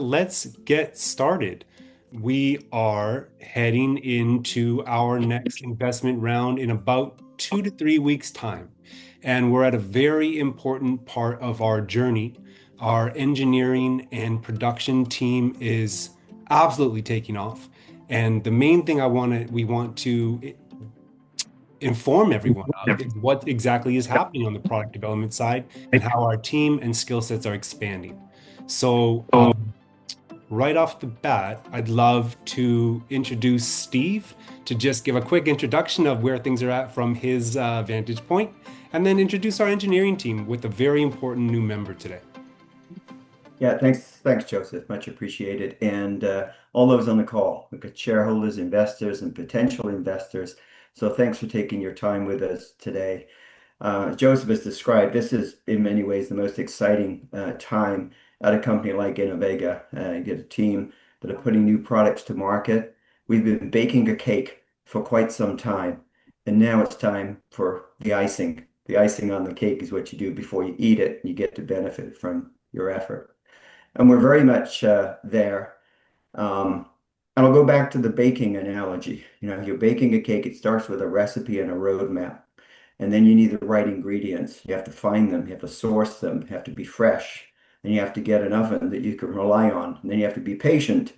Let's get started. We are heading into our next investment round in about 2 to 3 weeks' time. And we're at a very important part of our journey. Our engineering and production team is absolutely taking off. And the main thing we want to inform everyone of is what exactly is happening on the product development side and how our team and skill sets are expanding. So, right off the bat, I'd love to introduce Steve to just give a quick introduction of where things are at from his vantage point, and then introduce our engineering team with a very important new member today. Yeah, thanks, Joseph. Much appreciated. And all those on the call, we've got shareholders, investors, and potential investors. So thanks for taking your time with us today. As Joseph has described, this is in many ways the most exciting time at a company like Innovega. You get a team that are putting new products to market. We've been baking a cake for quite some time, and now it's time for the icing. The icing on the cake is what you do before you eat it, and you get to benefit from your effort. And we're very much there. Um, and I'll go back to the baking analogy. You're baking a cake, it starts with a recipe and a roadmap. And then you need the right ingredients. You have to find them, you have to source them, you have to be fresh, and you have to get an oven that you can rely on. And then you have to be patient.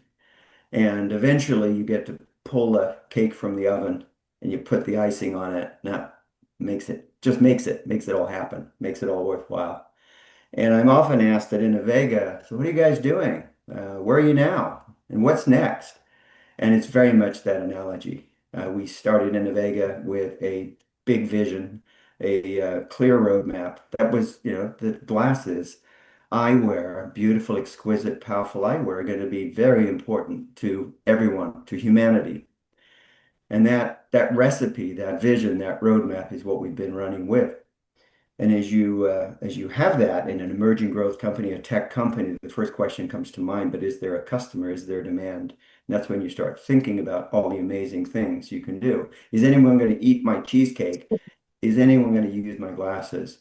And eventually you get to pull the cake from the oven and you put the icing on it. And that makes it all happen, makes it all worthwhile. And I'm often asked at Innovega, so what are you guys doing? Where are you now? And what's next? And it's very much that analogy. We started Innovega with a big vision, a clear roadmap. That was, the glasses, eyewear, beautiful, exquisite, powerful eyewear are going to be very important to everyone, to humanity. And that recipe, that vision, that roadmap is what we've been running with. And as you have that in an emerging growth company, a tech company, the first question comes to mind, but is there a customer? Is there demand? And that's when you start thinking about all the amazing things you can do. Is anyone going to eat my cheesecake? Is anyone going to use my glasses?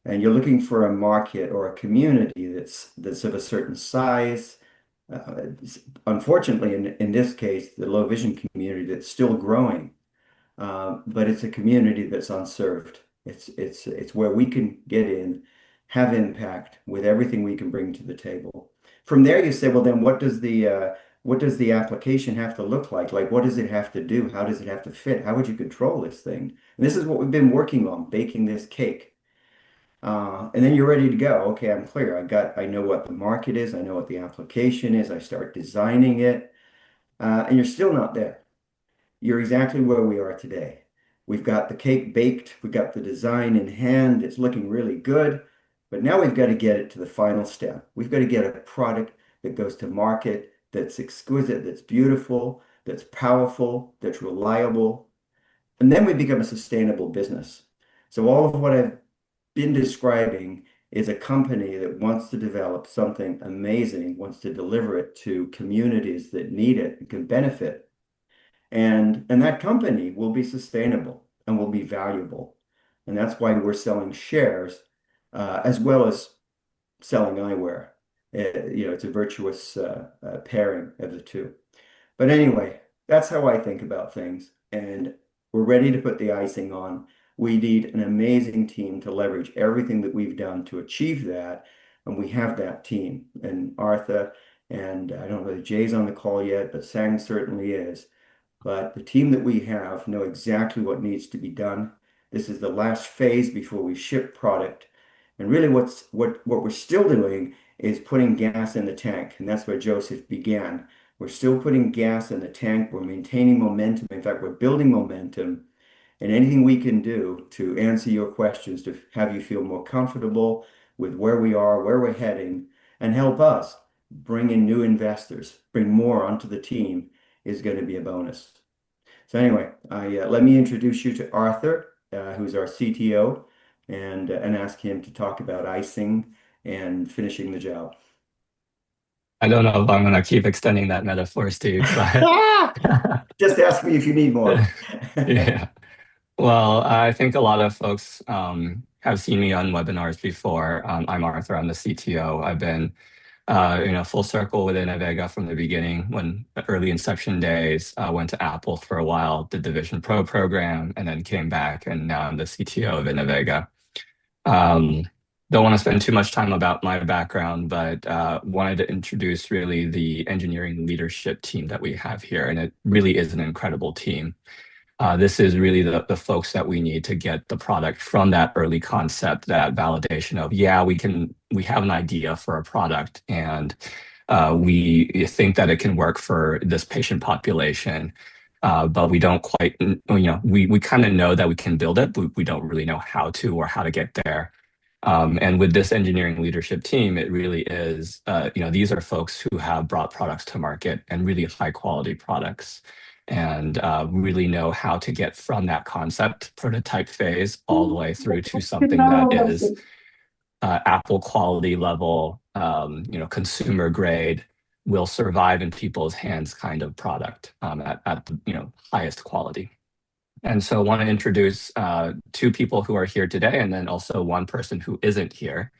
And you're looking for a market or a community that's of a certain size. Uh, Unfortunately, in this case, the low vision community that's still growing, but it's a community that's unserved. It's where we can get in, have impact with everything we can bring to the table. From there, you say, well, then what does the application have to look like? Like, what does it have to do? How does it have to fit? How would you control this thing? And this is what we've been working on, baking this cake. And then you're ready to go. Okay, I'm clear. I know what the market is. I know what the application is. I start designing it, and you're still not there. You're exactly where we are today. We've got the cake baked, we've got the design in hand, it's looking really good, but now we've got to get it to the final step. We've got to get a product that goes to market, that's exquisite, that's beautiful, that's powerful, that's reliable, and then we become a sustainable business. So all of what I've been describing is a company that wants to develop something amazing, wants to deliver it to communities that need it and can benefit, and that company will be sustainable and will be valuable. And that's why we're selling shares as well as selling eyewear. It's a virtuous pairing of the two. But anyway, that's how I think about things. And we're ready to put the icing on. We need an amazing team to leverage everything that we've done to achieve that. And we have that team. And Artha, and I don't know whether Jay's on the call yet, but Zhang certainly is. But the team that we have know exactly what needs to be done. This is the last phase before we ship product. And really what we're still doing is putting gas in the tank. And that's where Joseph began. We're still putting gas in the tank. We're maintaining momentum. In fact, we're building momentum. And anything we can do to answer your questions, to have you feel more comfortable with where we are, where we're heading, and help us bring in new investors, bring more onto the team is going to be a bonus. So anyway, let me introduce you to Arthur, who's our CTO, and ask him to talk about icing and finishing the job. I don't know if I'm gonna keep extending that metaphor, Steve, but Just ask me if you need more. yeah. Well, I think a lot of folks have seen me on webinars before. I'm Arthur, I'm the CTO. I've been Full circle with Innovega from the beginning when the early inception days, went to Apple for a while, did the Vision Pro program, and then came back, and now I'm the CTO of Innovega. Um, don't want to spend too much time about my background, but wanted to introduce really the engineering leadership team that we have here, and it really is an incredible team. This is really the folks that we need to get the product from that early concept, that validation of, yeah, we have an idea for a product and we think that it can work for this patient population. But we don't quite, we kind of know that we can build it, but we don't really know how to or how to get there. And with this engineering leadership team, it really is, these are folks who have brought products to market and really high quality products and really know how to get from that concept prototype phase all the way through to something that is Apple quality level, consumer grade, will survive in people's hands kind of product at the highest quality. And so I want to introduce two people who are here today, and then also one person who isn't here.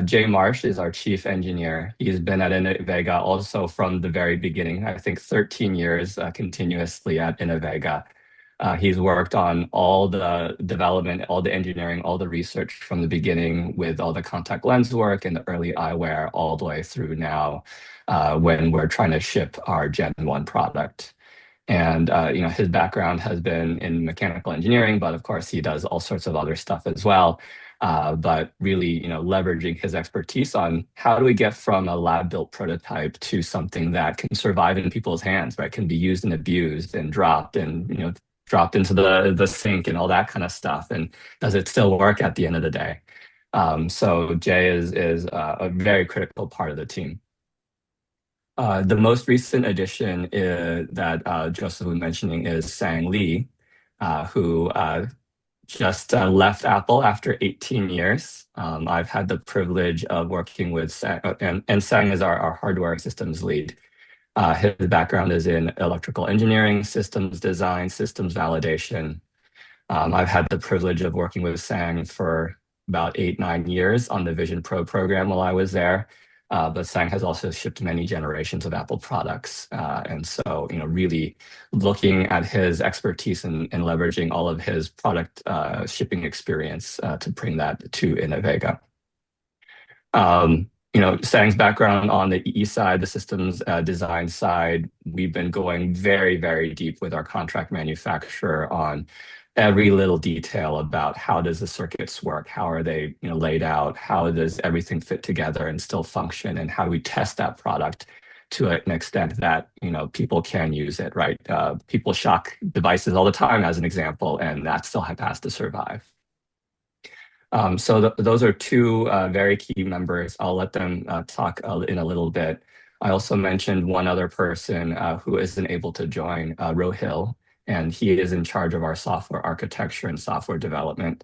Jay Marsh is our chief engineer. He's been at Innovega also from the very beginning, I think 13 years continuously at Innovega. He's worked on all the development, all the engineering, all the research from the beginning with all the contact lens work and the early eyewear all the way through now when we're trying to ship our Gen 1 product. And his background has been in mechanical engineering, but of course he does all sorts of other stuff as well. But really, leveraging his expertise on how do we get from a lab-built prototype to something that can survive in people's hands, right? Can be used and abused and dropped and dropped into the sink and all that kind of stuff. And does it still work at the end of the day? So Jay is a very critical part of the team. The most recent addition that Joseph was mentioning is Zhang Li, who just left Apple after 18 years. I've had the privilege of working with Zhang, and Zhang is our hardware systems lead. His background is in electrical engineering, systems design, systems validation. I've had the privilege of working with Zhang for about 8, 9 years on the Vision Pro program while I was there. But Zhang has also shipped many generations of Apple products. And so, really looking at his expertise and leveraging all of his product shipping experience to bring that to Innovega. Zhang's background on the EE side, the systems design side, we've been going very, very deep with our contract manufacturer on every little detail about how does the circuits work, how are they laid out, how does everything fit together and still function, and how do we test that product to an extent that people can use it, right? People shock devices all the time, as an example, and that still has to survive. So those are two very key members. I'll let them talk in a little bit. I also mentioned one other person who isn't able to join, Rohil, and he is in charge of our software architecture and software development.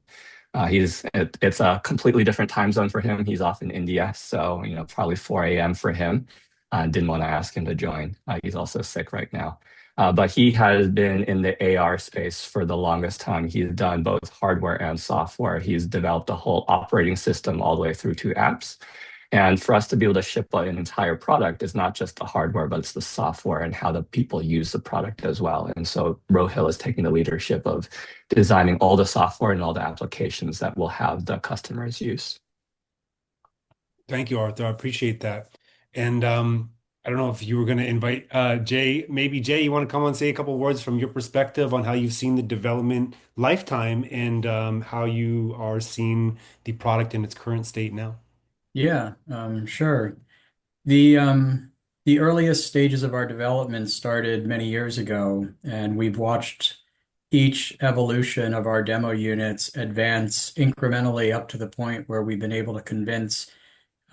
It's a completely different time zone for him. He's off in India, so probably 4 a.m. for him. Didn't want to ask him to join. He's also sick right now. But he has been in the AR space for the longest time. He's done both hardware and software. He's developed a whole operating system all the way through to apps. And for us to be able to ship an entire product is not just the hardware, but it's the software and how the people use the product as well. And so Rohil is taking the leadership of designing all the software and all the applications that will have the customers use. Thank you, Arthur. I appreciate that. And I don't know if you were going to invite Jay. Maybe Jay, you want to come on and say a couple words from your perspective on how you've seen the development lifetime and how you are seeing the product in its current state now. Yeah, sure. The earliest stages of our development started many years ago, and we've watched each evolution of our demo units advance incrementally up to the point where we've been able to convince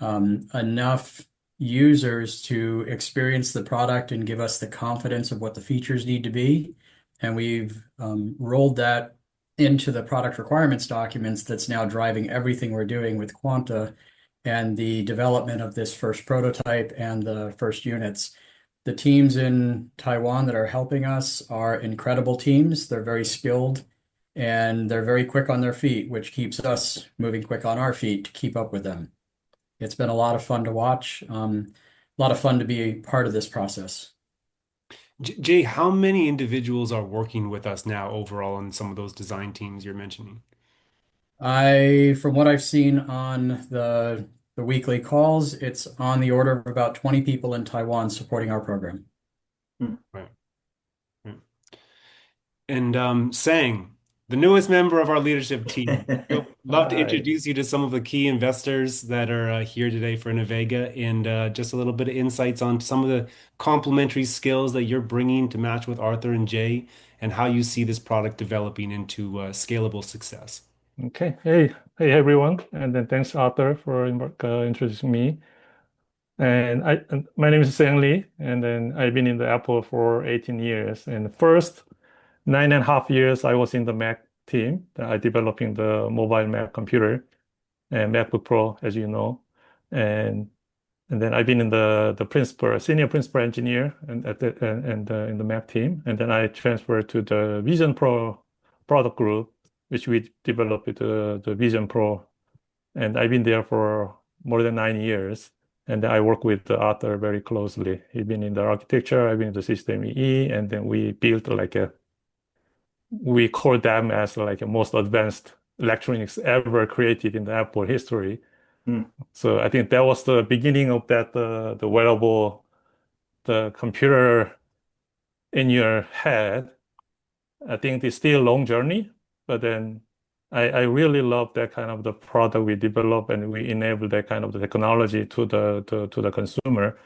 enough users to experience the product and give us the confidence of what the features need to be. And we've rolled that into the product requirements documents that's now driving everything we're doing with Quanta and the development of this first prototype and the first units. The teams in Taiwan that are helping us are incredible teams. They're very skilled and they're very quick on their feet, which keeps us moving quick on our feet to keep up with them. It's been a lot of fun to watch, a lot of fun to be a part of this process. Jay, how many individuals are working with us now overall in some of those design teams you're mentioning? From what I've seen on the weekly calls, it's on the order of about 20 people in Taiwan supporting our program. Hmm. Right. Right. And Sang, the newest member of our leadership team, we'd love to Hi. introduce you to some of the key investors that are here today for Innovega and just a little bit of insights on some of the complementary skills that you're bringing to match with Arthur and Jay and how you see this product developing into scalable success. Okay. Hey, everyone. And then thanks, Arthur, for introducing me. And my name is Zhang Li, and then I've been in the Apple for 18 years. And the first 9.5 years, I was in the Mac team, developing the mobile Mac computer and MacBook Pro, as you know. And and then I've been in the senior principal engineer and in the Mac team. And then I transferred to the Vision Pro product group, which we developed with the Vision Pro. And I've been there for more than 9 years. And I work with the author very closely. He's been in the architecture, I've been in the system EE, and then we built we call them as like a most advanced electronics ever created in the Apple history. Hmm. So I think that was the beginning of that, the wearable, the computer in your head. I think it's still a long journey, but then I really love that kind of the product we develop and we enable that kind of the technology to the consumer.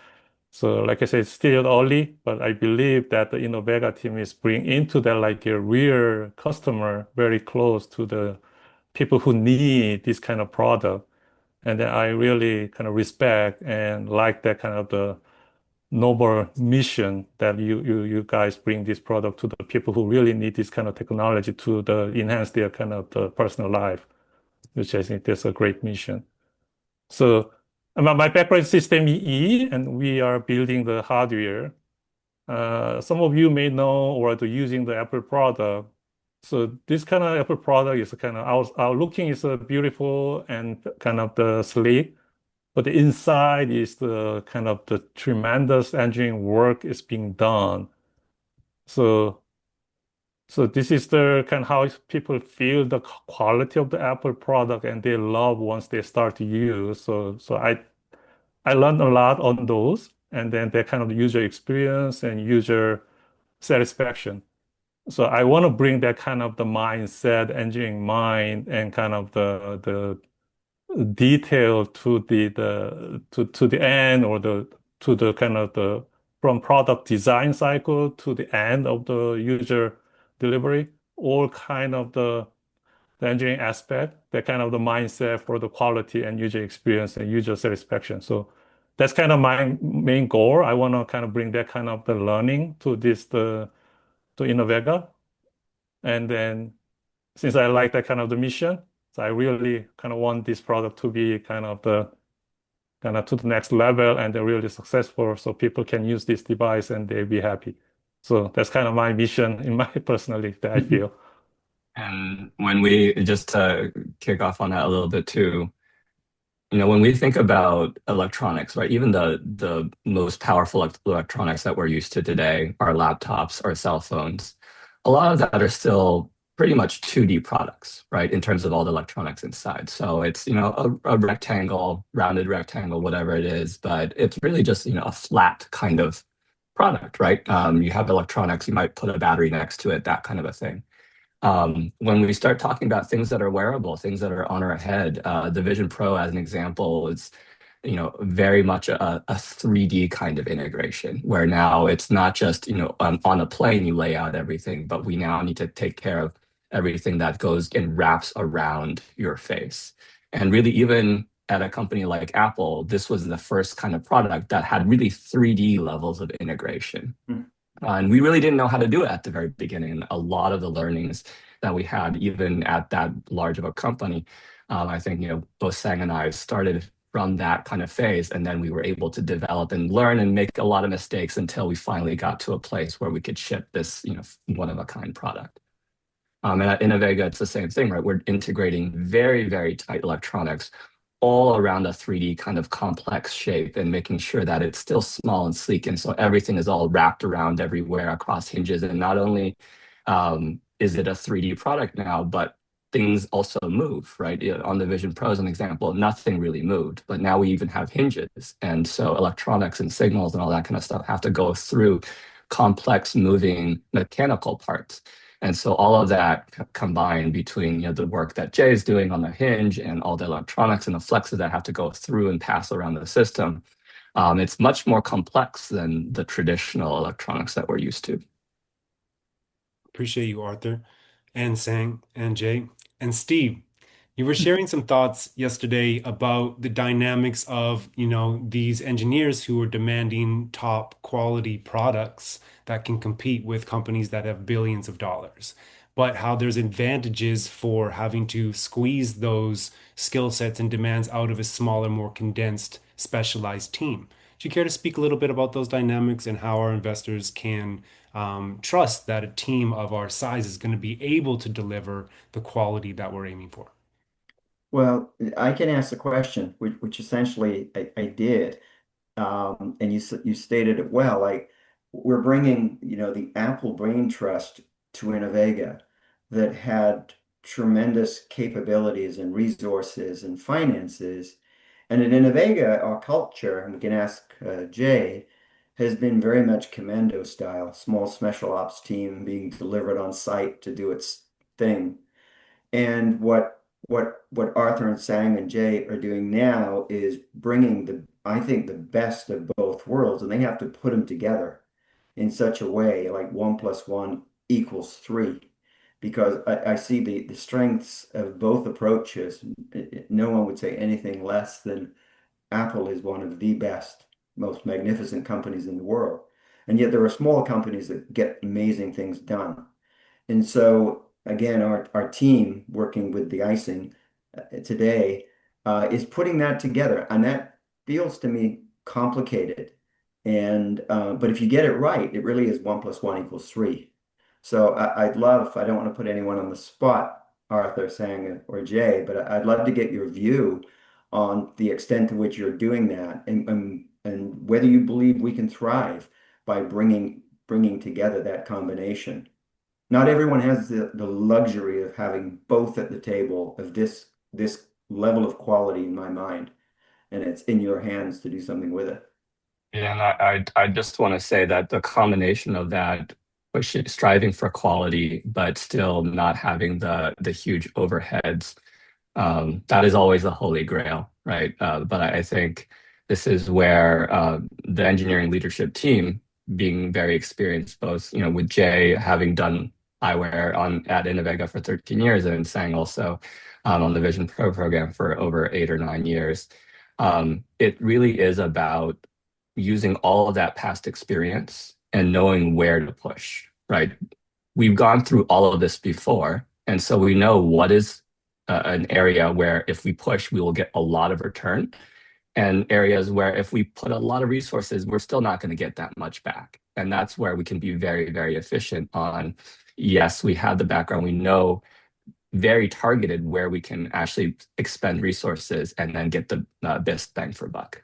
So like I said, it's still early, but I believe that the Innovega team is bringing into that like a real customer very close to the people who need this kind of product. And then I really kind of respect and like that kind of the noble mission that you guys bring this product to the people who really need this kind of technology to enhance their kind of the personal life, which I think that's a great mission. So my background is system EE, and we are building the hardware. Some of you may know or are using the Apple product. So this kind of Apple product is kind of our looking is beautiful and kind of the sleek, but the inside is the kind of the tremendous engineering work is being done. So so this is the kind of how people feel the quality of the Apple product and they love once they start to use. So I learned a lot on those and then that kind of user experience and user satisfaction. So I want to bring that kind of the mindset, engineering mind, and kind of the detail to the end or the to the kind of the from product design cycle to the end of the user delivery, all kind of the engineering aspect, that kind of the mindset for the quality and user experience and user satisfaction. So that's kind of my main goal. I want to kind of bring that kind of the learning to to Innovega. And then since I like that kind of the mission, so I really kind of want this product to be kind of the kind of to the next level and they're really successful so people can use this device and they'll be happy. So that's kind of my mission in my personally that I feel. And when we just to kick off on that a little bit too, when we think about electronics, right, even the most powerful electronics that we're used to today, our laptops, our cell phones, a lot of that are still pretty much 2D products, right, in terms of all the electronics inside. So it's, a rectangle, rounded rectangle, whatever it is, but it's really just, a flat kind of product, right? You have electronics, you might put a battery next to it, that kind of a thing. When we start talking about things that are wearable, things that are on our head, the Vision Pro, as an example, is very much a 3D kind of integration, where now it's not just on a plane you lay out everything, but we now need to take care of everything that goes and wraps around your face. And really, even at a company like Apple, this was the first kind of product that had really 3D levels of integration. Hmm. And we really didn't know how to do it at the very beginning. A lot of the learnings that we had, even at that large of a company, I think, both Sang and I started from that kind of phase. And then we were able to develop and learn and make a lot of mistakes until we finally got to a place where we could ship this, one of a kind product. And at Innovega, it's the same thing, right? We're integrating very, very tight electronics all around a 3D kind of complex shape and making sure that it's still small and sleek. And so everything is all wrapped around everywhere across hinges. And not only is it a 3D product now, but things also move, right? On the Vision Pro, as an example, nothing really moved, but now we even have hinges. And so electronics and signals and all that kind of stuff have to go through complex moving mechanical parts. And so all of that combined between the work that Jay is doing on the hinge and all the electronics and the flexes that have to go through and pass around the system, it's much more complex than the traditional electronics that we're used to. Appreciate you, Arthur, and Zhang, and Jay, and Steve. You were sharing some thoughts yesterday about the dynamics of, these engineers who are demanding top quality products that can compete with companies that have billions of dollars, but how there's advantages for having to squeeze those skill sets and demands out of a smaller, more condensed, specialized team. Do you care to speak a little bit about those dynamics and how our investors can trust that a team of our size is going to be able to deliver the quality that we're aiming for? Well, I can ask the question, which essentially I did, and you stated it well. Like we're bringing, the Apple brain trust to Innovega that had tremendous capabilities and resources and finances. And in Innovega, our culture, and we can ask Jay, has been very much commando style, small special ops team being delivered on site to do its thing. And what Arthur and Sang and Jay are doing now is bringing I think the best of both worlds, and they have to put them together in such a way, like 1 + 1 = 3, because I see the strengths of both approaches. No one would say anything less than Apple is one of the best, most magnificent companies in the world. And yet there are small companies that get amazing things done. And so, again, our team working with the icing today is putting that together. And that feels to me complicated. And but if you get it right, it really is 1 + 1 = 3. So I don't want to put anyone on the spot, Arthur, Sang, or Jay, but I'd love to get your view on the extent to which you're doing that and whether you believe we can thrive by bringing together that combination. Not everyone has the luxury of having both at the table of this level of quality in my mind, and it's in your hands to do something with it. Yeah, and I just want to say that the combination of that, striving for quality, but still not having the huge overheads, that is always the holy grail, right? But I think this is where the engineering leadership team, being very experienced, both with Jay having done eyewear at Innovega for 13 years, and Sang also on the Vision Pro program for over 8 or 9 years. It really is about using all of that past experience and knowing where to push, right? We've gone through all of this before, and so we know what is an area where if we push, we will get a lot of return, and areas where if we put a lot of resources, we're still not going to get that much back. And that's where we can be very, very efficient on, yes, we have the background, we know very targeted where we can actually expend resources and then get the best bang for buck.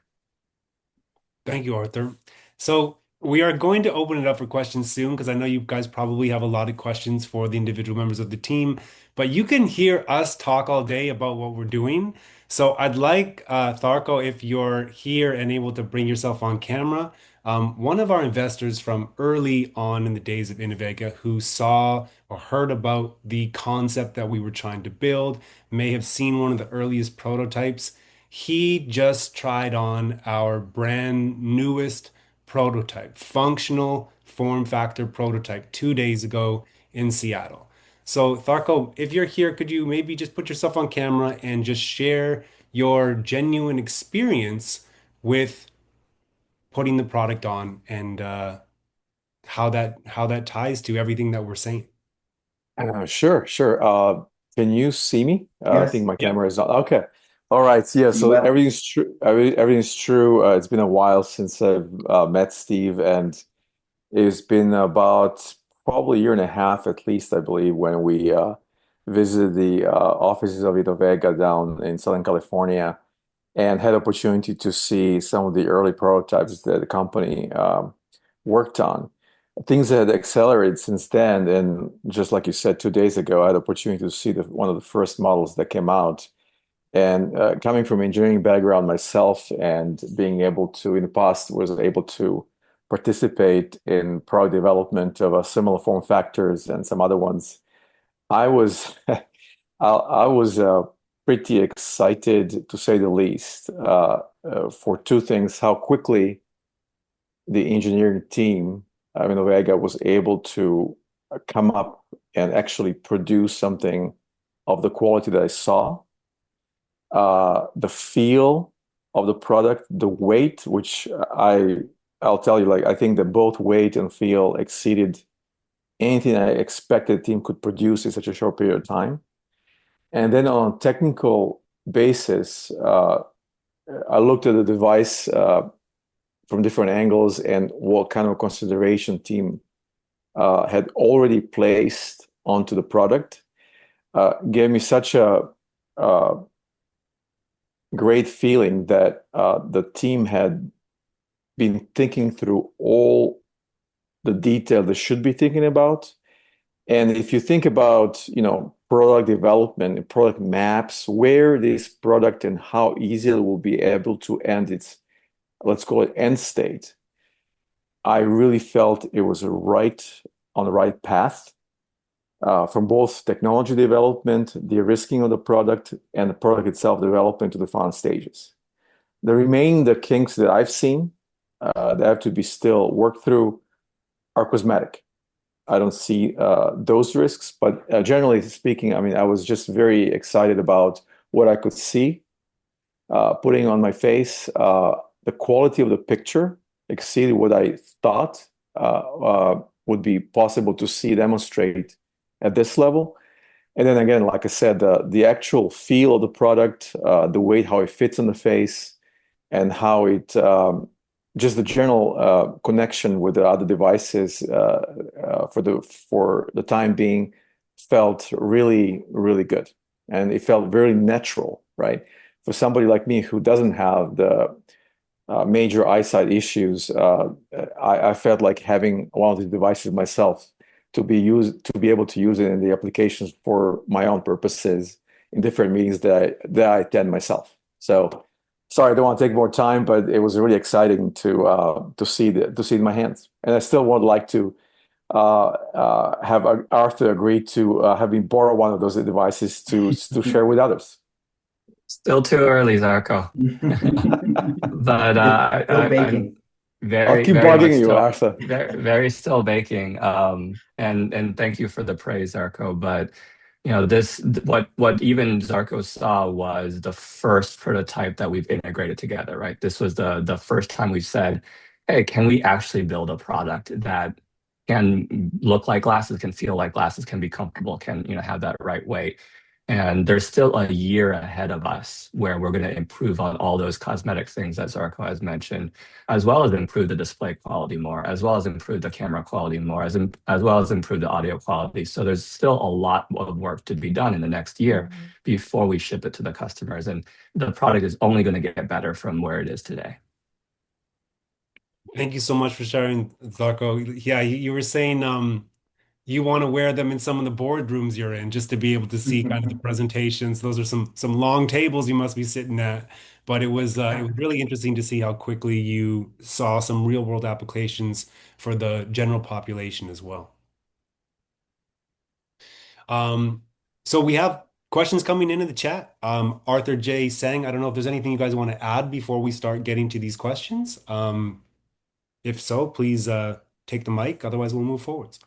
Thank you, Arthur. So we are going to open it up for questions soon because I know you guys probably have a lot of questions for the individual members of the team, but you can hear us talk all day about what we're doing. So I'd like, Tharko, if you're here and able to bring yourself on camera, one of our investors from early on in the days of Innovega who saw or heard about the concept that we were trying to build, may have seen one of the earliest prototypes. He just tried on our brand newest prototype, functional form factor prototype 2 days ago in Seattle. So, Tharko, if you're here, could you maybe just put yourself on camera and just share your genuine experience with putting the product on and how that ties to everything that we're saying? Sure, sure. Can you see me? I think Yes, my Yeah. camera is on. Okay. All right. Yeah. you So well. everything's true. Everything's true. It's been a while since I've met Steve, and it's been about probably a year and a half at least, I believe, when we visited the offices of Innovega down in Southern California. and had opportunity to see some of the early prototypes that the company worked on. Things had accelerated since then, and just like you said, 2 days ago, I had opportunity to see one of the first models that came out. And coming from engineering background myself, and being able to, in the past, was able to participate in product development of similar form factors and some other ones, I was I was pretty excited, to say the least, for two things: how quickly the engineering team, Innovega, was able to come up and actually produce something of the quality that I saw, the feel of the product, the weight, which I'll tell you, like, I think that both weight and feel exceeded anything I expected the team could produce in such a short period of time. And then on a technical basis, I looked at the device from different angles and what kind of consideration team had already placed onto the product. Gave me such a great feeling that the team had been thinking through all the detail they should be thinking about. And if you think about, product development and product maps, where this product and how easy it will be able to end its, let's call it, end state, I really felt it was on the right path, from both technology development, the risking of the product, and the product itself development to the final stages. The kinks that I've seen that have to be still worked through are cosmetic. I don't see those risks, but generally speaking, I was just very excited about what I could see, putting on my face. The quality of the picture exceeded what I thought would be possible to see demonstrate at this level. And then again, like I said, the actual feel of the product, the weight, how it fits on the face, and how it just the general connection with the other devices for the time being felt really, really good. And it felt very natural, right? For somebody like me who doesn't have the major eyesight issues, I felt like having one of these devices myself to be able to use it in the applications for my own purposes in different meetings that I attend myself. So sorry, I don't want to take more time, but it was really exciting to see it in my hands. And I still would like to have Arthur agree to have me borrow one of those devices to share with others. Still too early, Zarko. But Still baking. I'll keep very much bugging you, still, Arthur. very still baking. And thank you for the praise, Zarko. But what even Zarko saw was the first prototype that we've integrated together, right? This was the first time we've said, hey, can we actually build a product that can look like glasses, can feel like glasses, can be comfortable, can have that right weight. And there's still a year ahead of us where we're going to improve on all those cosmetic things that Zarko has mentioned, as well as improve the display quality more, as well as improve the camera quality more, as well as improve the audio quality. So there's still a lot of work to be done in the next year before we ship it to the customers. And the product is only going to get better from where it is today. Thank you so much for sharing, Zarko. Yeah, you were saying you want to wear them in some of the boardrooms you're in just to be able to see kind of the presentations. Those are some long tables you must be sitting at. But it was really interesting to see how quickly you saw some real world applications for the general population as well. So we have questions coming into the chat. Arthur J saying, I don't know if there's anything you guys want to add before we start getting to these questions. If so, please take the mic. Otherwise, we'll move forwards.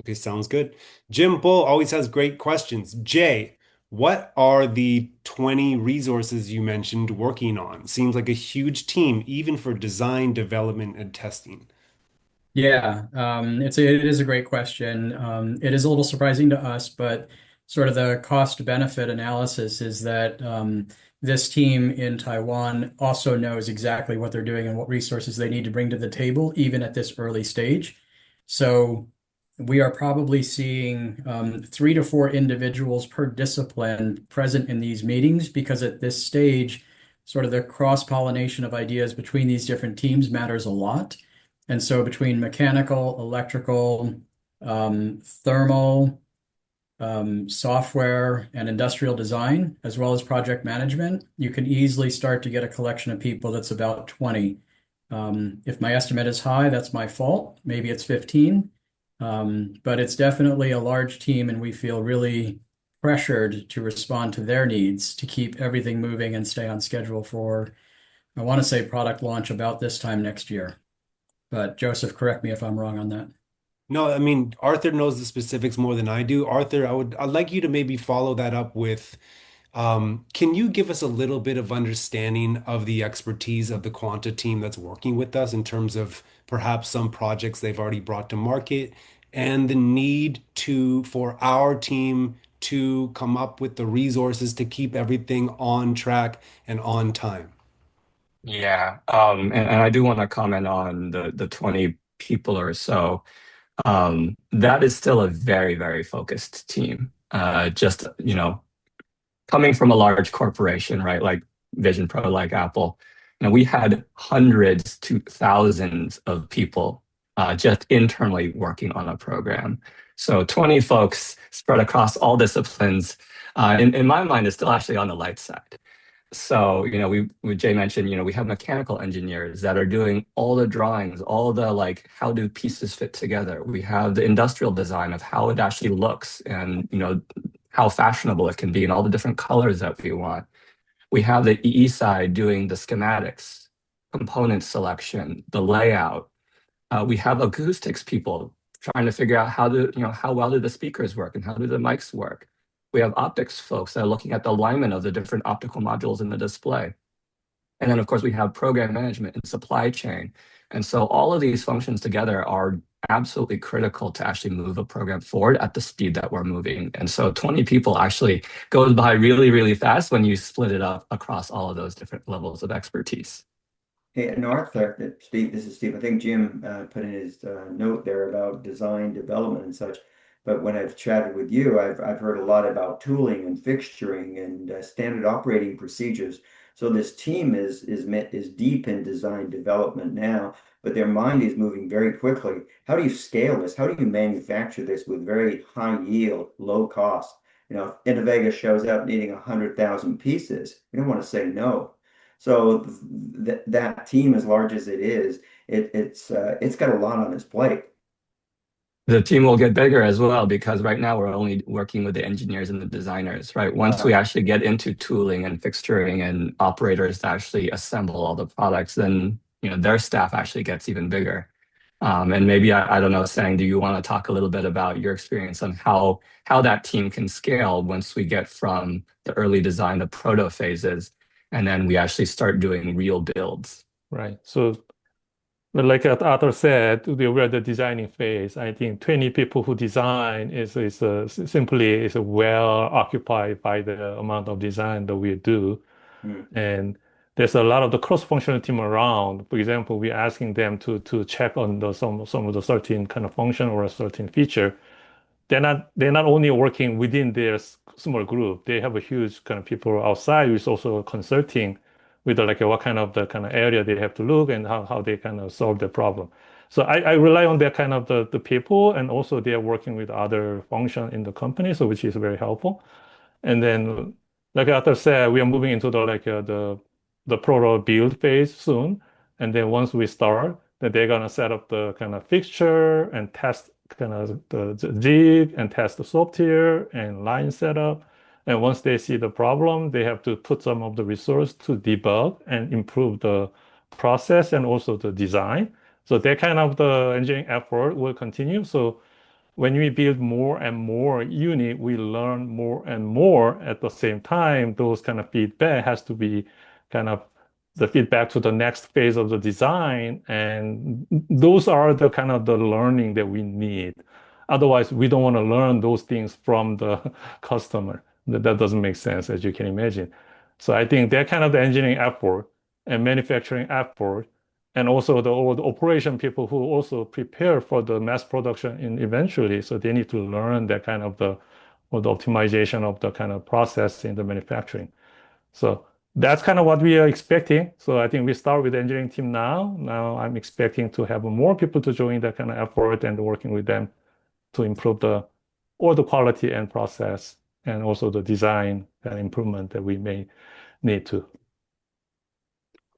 Okay, sounds good. Jim Bull always has great questions. Jay, what are the 20 resources you mentioned working on? Seems like a huge team, even for design, development, and testing. Yeah, it is a great question. It is a little surprising to us, but sort of the cost benefit analysis is that this team in Taiwan also knows exactly what they're doing and what resources they need to bring to the table, even at this early stage. So we are probably seeing 3 to 4 individuals per discipline present in these meetings because at this stage, sort of the cross-pollination of ideas between these different teams matters a lot. And so between mechanical, electrical, thermal, software, and industrial design, as well as project management, you can easily start to get a collection of people that's about 20. If my estimate is high, that's my fault. Maybe it's 15. But it's definitely a large team, and we feel really pressured to respond to their needs to keep everything moving and stay on schedule for, I want to say, product launch about this time next year. But Joseph, correct me if I'm wrong on that. No, I mean, Arthur knows the specifics more than I do. Arthur, I'd like you to maybe follow that up with, can you give us a little bit of understanding of the expertise of the Quanta team that's working with us in terms of perhaps some projects they've already brought to market and the need for our team to come up with the resources to keep everything on track and on time? Yeah, and I do want to comment on the 20 people or so. That is still a very, very focused team. Just, coming from a large corporation, right, like Vision Pro, like Apple, we had hundreds to thousands of people just internally working on a program. So 20 folks spread across all disciplines, in my mind, is still actually on the light side. So, Jay mentioned, we have mechanical engineers that are doing all the drawings, all the like, how do pieces fit together? We have the industrial design of how it actually looks and, how fashionable it can be and all the different colors that we want. We have the EE side doing the schematics, component selection, the layout. We have acoustics people trying to figure out how well do the speakers work and how do the mics work. We have optics folks that are looking at the alignment of the different optical modules in the display. And then, of course, we have program management and supply chain. And so all of these functions together are absolutely critical to actually move a program forward at the speed that we're moving. And so 20 people actually goes by really, really fast when you split it up across all of those different levels of expertise. Hey, and Arthur, Steve, this is Steve. I think Jim put in his note there about design development and such. But when I've chatted with you, I've heard a lot about tooling and fixturing and standard operating procedures. So this team is deep in design development now, but their mind is moving very quickly. How do you scale this? How do you manufacture this with very high yield, low cost? If Innovega shows up needing 100,000 pieces, we don't want to say no. So that team, as large as it is, it's got a lot on its plate. The team will get bigger as well because right now we're only working with the engineers and the designers, right? Once we actually get into tooling and fixturing and operators to actually assemble all the products, then their staff actually gets even bigger. And maybe I don't know, Zhang, do you want to talk a little bit about your experience on how that team can scale once we get from the early design, the proto phases, and then we actually start doing real builds? Right. So, but like Arthur said, we're at the designing phase. I think 20 people who design is well occupied by the amount of design that we do. And there's a lot of the cross-functional team around. For example, we're asking them to check on some of the certain kind of function or a certain feature. They're not only working within their small group. They have a huge kind of people outside who's also consulting with like what kind of the kind of area they have to look and how they kind of solve the problem. So I rely on that kind of the people, and also they are working with other function in the company, so which is very helpful. And then, like Arthur said, we are moving into the proto build phase soon. And then once we start, then they're gonna set up the kind of fixture and test kind of the jig and test the software and line setup. And once they see the problem, they have to put some of the resource to debug and improve the process and also the design. So that kind of the engineering effort will continue. So when we build more and more unit, we learn more and more at the same time. Those kind of feedback has to be kind of the feedback to the next phase of the design. And those are the kind of the learning that we need. Otherwise, we don't want to learn those things from the customer. That doesn't make sense, as you can imagine. So I think that kind of the engineering effort and manufacturing effort and also all the operation people who also prepare for the mass production in eventually. So they need to learn that kind of the optimization of the kind of process in the manufacturing. So that's kind of what we are expecting. So I think we start with the engineering team now. Now I'm expecting to have more people to join that kind of effort and working with them to improve all the quality and process and also the design and improvement that we may need to.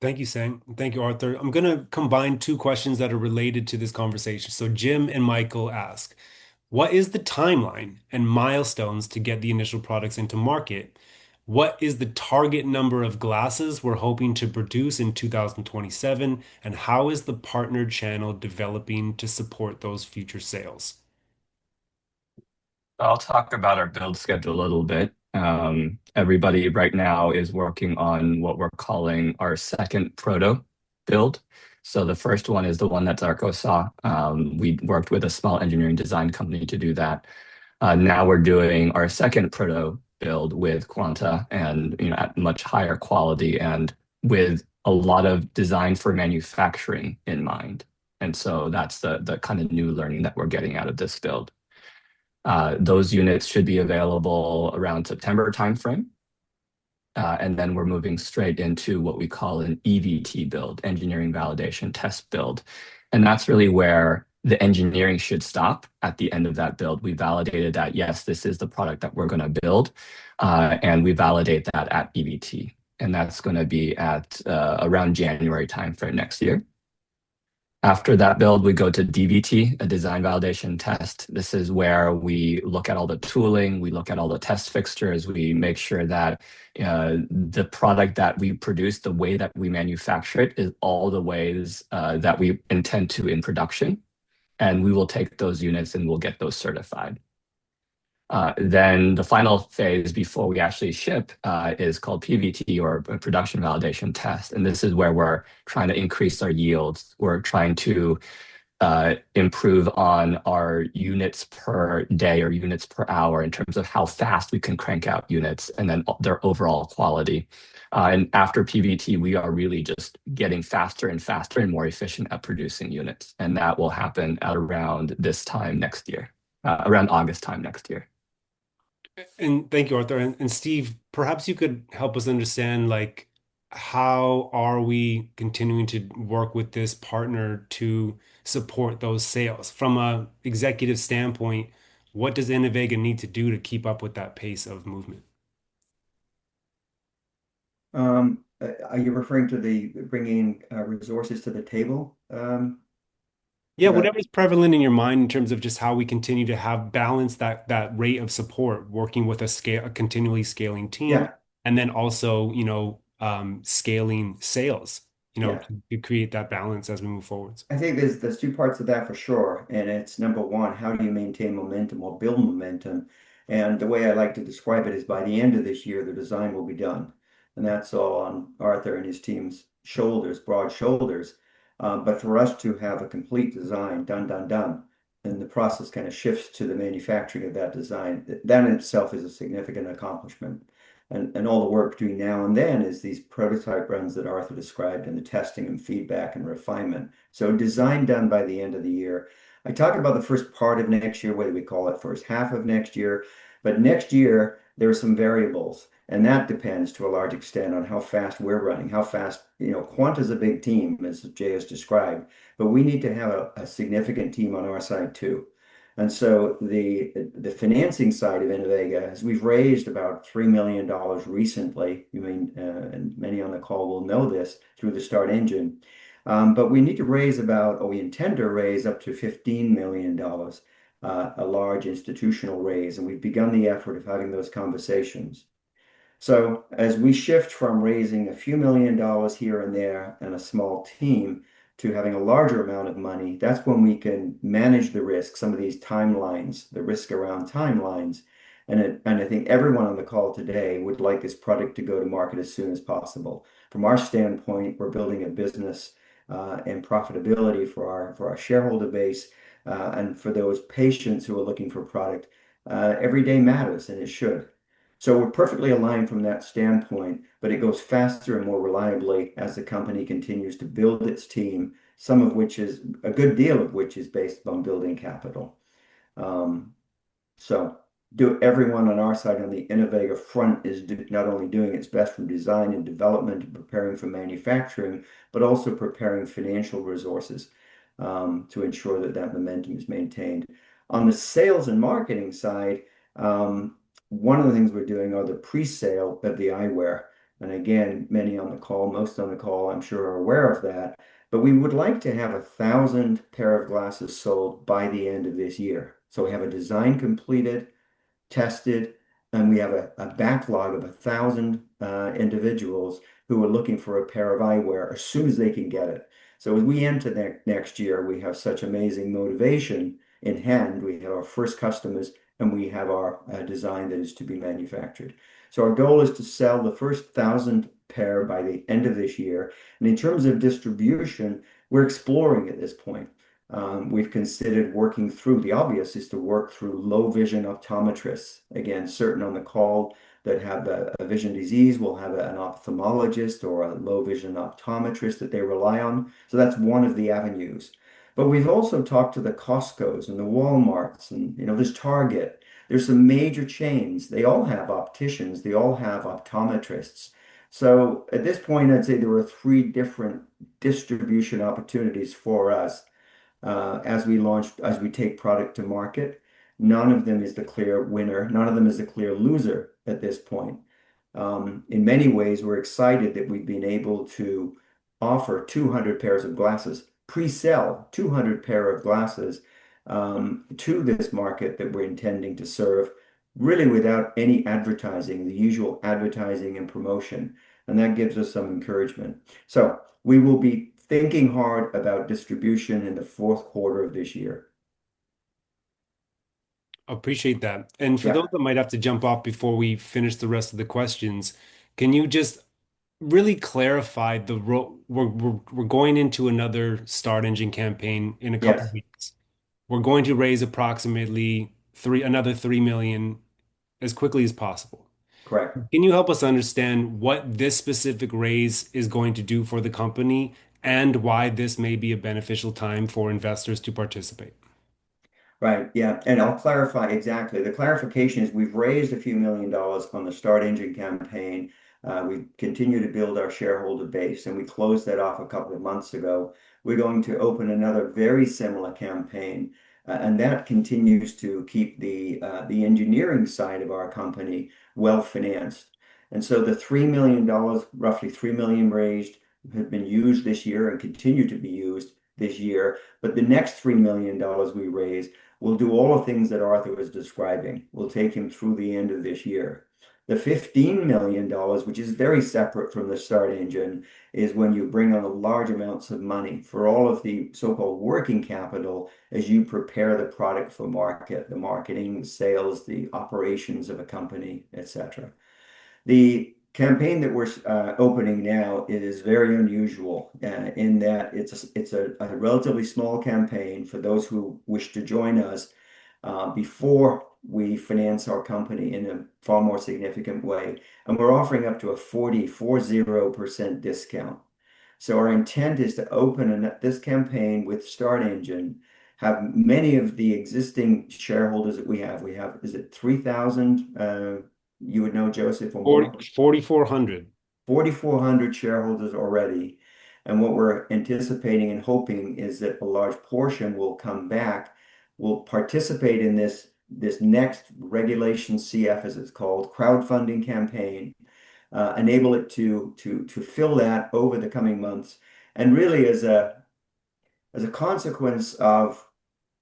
Thank you, Zhang. Thank you, Arthur. I'm going to combine two questions that are related to this conversation. So Jim and Michael ask, what is the timeline and milestones to get the initial products into market? What is the target number of glasses we're hoping to produce in 2027? And how is the partner channel developing to support those future sales? I'll talk about our build schedule a little bit. Everybody right now is working on what we're calling our second proto build. So the first one is the one that Darko saw. We worked with a small engineering design company to do that. Now we're doing our second proto build with Quanta and at much higher quality and with a lot of design for manufacturing in mind. And so that's the kind of new learning that we're getting out of this build. Those units should be available around September timeframe. And then we're moving straight into what we call an EVT build, engineering validation test build. And that's really where the engineering should stop at the end of that build. We validated that, yes, this is the product that we're going to build. And we validate that at EVT. And that's going to be at around January timeframe next year. After that build, we go to DVT, a design validation test. This is where we look at all the tooling, we look at all the test fixtures, we make sure that the product that we produce, the way that we manufacture it, is all the ways that we intend to in production. And we will take those units and we'll get those certified. Then the final phase before we actually ship is called PVT, or production validation test. And this is where we're trying to increase our yields. We're trying to improve on our units per day or units per hour in terms of how fast we can crank out units and then their overall quality. And after PVT, we are really just getting faster and faster and more efficient at producing units. And that will happen at around this time next year, around August time next year. And thank you, Arthur. And Steve, perhaps you could help us understand, like, how are we continuing to work with this partner to support those sales? From a executive standpoint, what does Innovega need to do to keep up with that pace of movement? Are you referring to the bringing resources to the table? Yeah, whatever's prevalent in your mind in terms of just how we continue to have balance that rate of support, working with a continually scaling team, Yeah. and then also, scaling sales, Yeah. to create that balance as we move forwards. I think there's two parts of that for sure. And it's number one, how do you maintain momentum or build momentum? And the way I like to describe it is by the end of this year, the design will be done. And that's all on Arthur and his team's shoulders, broad shoulders. But for us to have a complete design done, and the process kind of shifts to the manufacturing of that design, that in itself is a significant accomplishment. And all the work between now and then is these prototype runs that Arthur described and the testing and feedback and refinement. So design done by the end of the year. I talked about the first part of next year, whether we call it first half of next year, but next year there are some variables, and that depends to a large extent on how fast we're running, how fast, Quanta's a big team, as Jay has described, but we need to have a significant team on our side too. And so the financing side of Innovega is we've raised about $3 million recently. And many on the call will know this through the Start Engine. But we need to raise or we intend to raise up to $15 million, a large institutional raise. And we've begun the effort of having those conversations. So as we shift from raising a few $1 million here and there and a small team to having a larger amount of money, that's when we can manage the risk, some of these timelines, the risk around timelines. And I think everyone on the call today would like this product to go to market as soon as possible. From our standpoint, we're building a business and profitability for our shareholder base. And for those patients who are looking for product, every day matters, and it should. So we're perfectly aligned from that standpoint, but it goes faster and more reliably as the company continues to build its team, some of which is a good deal of which is based on building capital. Um, so everyone on our side on the Innovega front is not only doing its best from design and development and preparing for manufacturing, but also preparing financial resources to ensure that that momentum is maintained. On the sales and marketing side, one of the things we're doing are the pre-sale of the eyewear. And again, many on the call, most on the call, I'm sure are aware of that. But we would like to have 1,000 pair of glasses sold by the end of this year. So we have a design completed, tested, and we have a backlog of 1,000 individuals who are looking for a pair of eyewear as soon as they can get it. So as we enter next year, we have such amazing motivation in hand. We have our first customers and we have our design that is to be manufactured. So our goal is to sell the first 1,000 pair by the end of this year. And in terms of distribution, we're exploring at this point. We've considered working through, the obvious is to work through low vision optometrists. Again, certain on the call that have a vision disease will have an ophthalmologist or a low vision optometrist that they rely on. So that's one of the avenues. But we've also talked to the Costcos and the Walmarts and, there's Target. There's some major chains. They all have opticians. They all have optometrists. So at this point, I'd say there are three different distribution opportunities for us as we take product to market. None of them is the clear winner. None of them is the clear loser at this point. In many ways, we're excited that we've been able to offer 200 pairs of glasses, pre-sell 200 pair of glasses to this market that we're intending to serve, really without any advertising, the usual advertising and promotion. And that gives us some encouragement. So we will be thinking hard about distribution in the fourth quarter of this year. Appreciate that. And for Yeah, those that might have to jump off before we finish the rest of the questions, can you just really clarify the role? We're going into another Start Engine campaign in a couple of yes, weeks. We're going to raise approximately another 3 million as quickly as possible. correct. Can you help us understand what this specific raise is going to do for the company and why this may be a beneficial time for investors to participate? Right, yeah. And I'll clarify exactly. The clarification is we've raised a few $1 million on the Start Engine campaign. We continue to build our shareholder base, and we closed that off a couple of months ago. We're going to open another very similar campaign, and that continues to keep the engineering side of our company well financed. And so the $3 million, roughly 3 million raised, have been used this year and continue to be used this year. But the next $3 million we raise will do all the things that Arthur was describing. We'll take him through the end of this year. The $15 million, which is very separate from the Start Engine, is when you bring on the large amounts of money for all of the so-called working capital as you prepare the product for market, the marketing, the sales, the operations of a company, etc. The campaign that we're opening now is very unusual in that it's a relatively small campaign for those who wish to join us before we finance our company in a far more significant way. And we're offering up to a 40% discount. So our intent is to open this campaign with Start Engine, have many of the existing shareholders that we have. We have, is it 3,000? You would know, Joseph, or more? 4,400. 4,400 shareholders already. And what we're anticipating and hoping is that a large portion will come back, will participate in this next Regulation CF, as it's called, crowdfunding campaign, enable it to fill that over the coming months. And really as a consequence of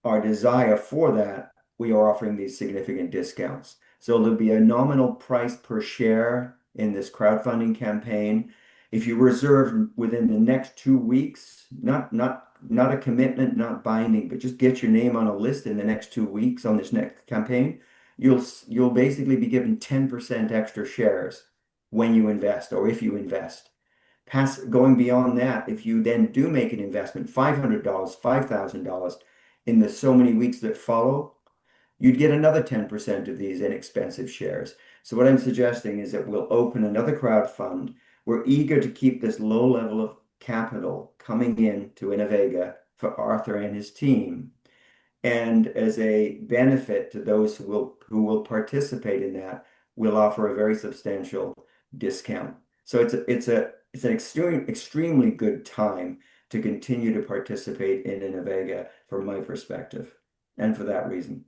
our desire for that, we are offering these significant discounts. So there'll be a nominal price per share in this crowdfunding campaign. If you reserve within the next 2 weeks, not a commitment, not binding, but just get your name on a list in the next 2 weeks on this next campaign, you'll basically be given 10% extra shares when you invest or if you invest. Going beyond that, if you then do make an investment, $500, $5,000 in the so many weeks that follow, you'd get another 10% of these inexpensive shares. So what I'm suggesting is that we'll open another crowd fund. We're eager to keep this low level of capital coming in to Innovega for Arthur and his team. And as a benefit to those who will participate in that, we'll offer a very substantial discount. So it's an extremely good time to continue to participate in Innovega from my perspective, and for that reason.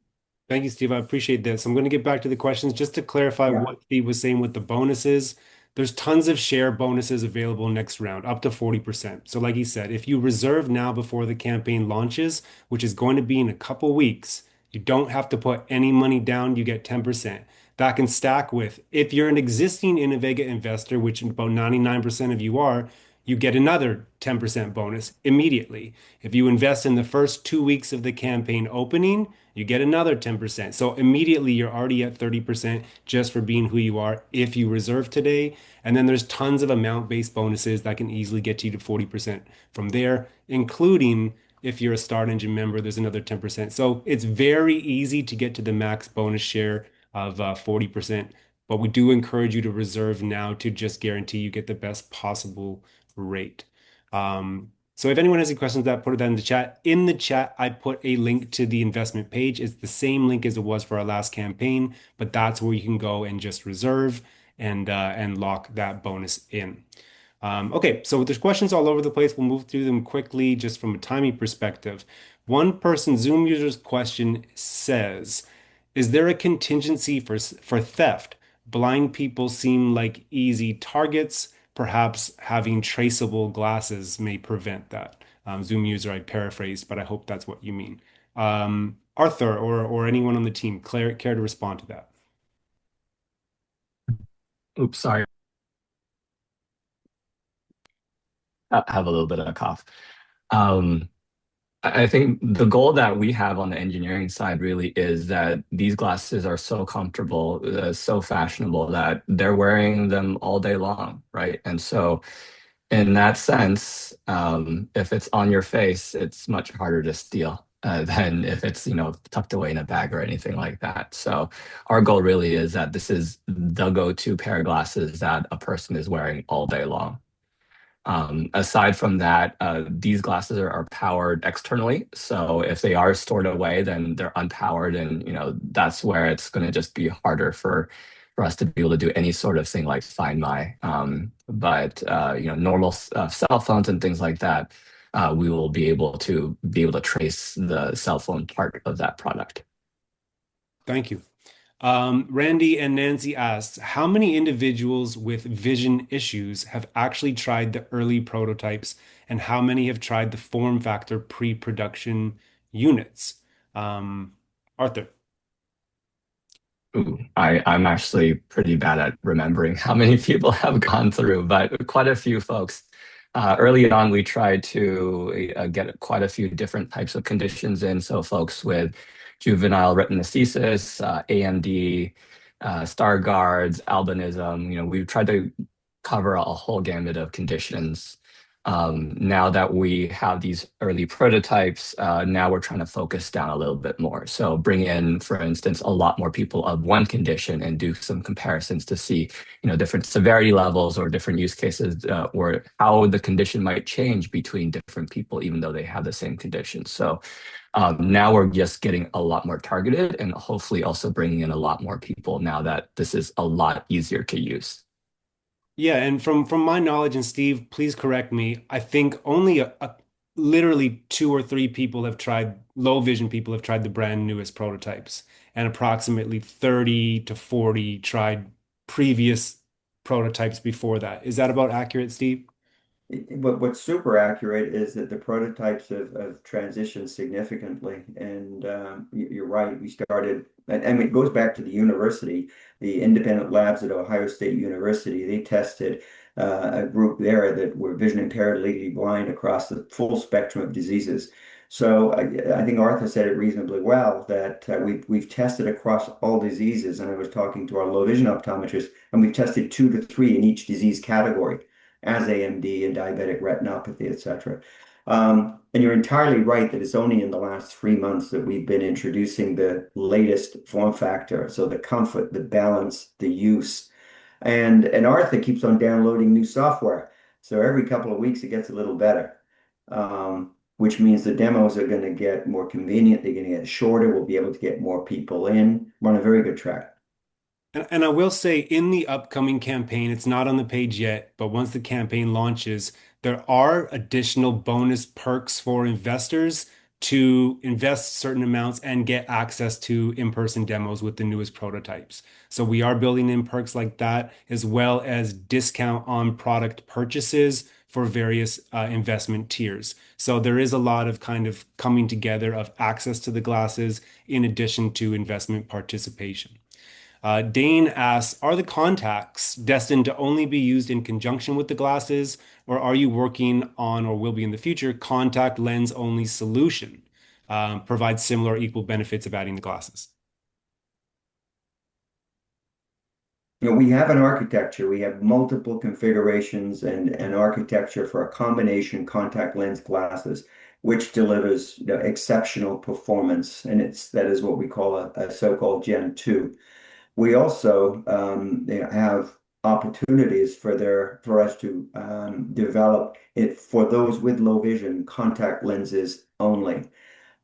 Thank you, Steve. I appreciate this. I'm going to get back to the questions just to clarify Yeah. what Steve was saying with the bonuses. There's tons of share bonuses available next round, up to 40%. So, like he said, if you reserve now before the campaign launches, which is going to be in a couple weeks, you don't have to put any money down. You get 10%. That can stack with, if you're an existing Innovega investor, which about 99% of you are, you get another 10% bonus immediately. If you invest in the first 2 weeks of the campaign opening, you get another 10%. So immediately you're already at 30% just for being who you are if you reserve today. And then there's tons of amount-based bonuses that can easily get you to 40% from there, including if you're a Start Engine member, there's another 10%. So it's very easy to get to the max bonus share of 40%. But we do encourage you to reserve now to just guarantee you get the best possible rate. So if anyone has any questions, put that in the chat. In the chat, I put a link to the investment page. It's the same link as it was for our last campaign, but that's where you can go and just reserve and lock that bonus in. Okay, so there's questions all over the place. We'll move through them quickly just from a timing perspective. One person, Zoom user's question says, is there a contingency for theft? Blind people seem like easy targets. Perhaps having traceable glasses may prevent that. Zoom user, I paraphrased, but I hope that's what you mean. Arthur or anyone on the team, care to respond to that? Oops, sorry. I have a little bit of a cough. Um, I think the goal that we have on the engineering side really is that these glasses are so comfortable, so fashionable that they're wearing them all day long, right? And so, in that sense, if it's on your face, it's much harder to steal than if it's, tucked away in a bag or anything like that. So, our goal really is that this is the go-to pair of glasses that a person is wearing all day long. Aside from that, these glasses are powered externally. So if they are stored away, then they're unpowered, and that's where it's going to just be harder for us to be able to do any sort of thing like Find My. But normal cell phones and things like that, we will be able to trace the cell phone part of that product. Thank you. Randy and Nancy asks, how many individuals with vision issues have actually tried the early prototypes, and how many have tried the form factor pre-production units? Arthur. Ooh, I'm actually pretty bad at remembering how many people have gone through, but quite a few folks. Early on, we tried to get quite a few different types of conditions in. So folks with juvenile retinoschisis, AMD, Stargard's, albinism, we've tried to cover a whole gamut of conditions. Now that we have these early prototypes, now we're trying to focus down a little bit more. So bring in, for instance, a lot more people of one condition and do some comparisons to see, different severity levels or different use cases, or how the condition might change between different people, even though they have the same condition. So now we're just getting a lot more targeted, and hopefully also bringing in a lot more people now that this is a lot easier to use. Yeah, and from my knowledge, and Steve, please correct me, I think only literally 2 or 3 people have tried, low vision people have tried the brand newest prototypes, and approximately 30 to 40 tried previous prototypes before that. Is that about accurate, Steve? What's super accurate is that the prototypes have transitioned significantly, and you're right. We started, and it goes back to the university, the independent labs at Ohio State University. They tested a group there that were vision impaired, legally blind across the full spectrum of diseases. So I think Arthur said it reasonably well that we've tested across all diseases, and I was talking to our low vision optometrist, and we've tested 2 to 3 in each disease category, as AMD and diabetic retinopathy, etc. And you're entirely right that it's only in the last 3 months that we've been introducing the latest form factor. So the comfort, the balance, the use. And Arthur keeps on downloading new software. So every couple of weeks it gets a little better. Which means the demos are going to get more convenient. They're going to get shorter. We'll be able to get more people in. We're on a very good track. And I will say in the upcoming campaign, it's not on the page yet, but once the campaign launches, there are additional bonus perks for investors to invest certain amounts and get access to in-person demos with the newest prototypes. So we are building in perks like that, as well as discount on product purchases for various investment tiers. So there is a lot of kind of coming together of access to the glasses in addition to investment participation. Dane asks, are the contacts destined to only be used in conjunction with the glasses, or are you working on, or will be in the future, contact lens only solution? Provides similar or equal benefits of adding the glasses. We have an architecture. We have multiple configurations and an architecture for a combination contact lens glasses, which delivers exceptional performance. And that is what we call a so-called Gen 2. We also have opportunities for us to develop it for those with low vision contact lenses only.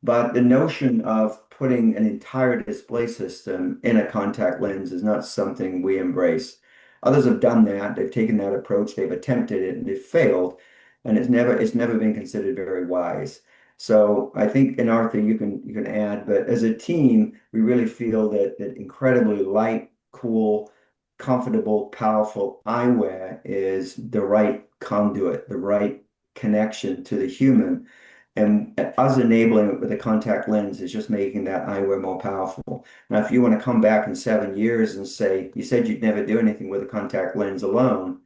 But the notion of putting an entire display system in a contact lens is not something we embrace. Others have done that. They've taken that approach. They've attempted it and they've failed, and it's never been considered very wise. So I think, and Arthur, you can add, but as a team, we really feel that incredibly light, cool, comfortable, powerful eyewear is the right conduit, the right connection to the human. And us enabling it with a contact lens is just making that eyewear more powerful. Now, if you want to come back in 7 years and say, you said you'd never do anything with a contact lens alone,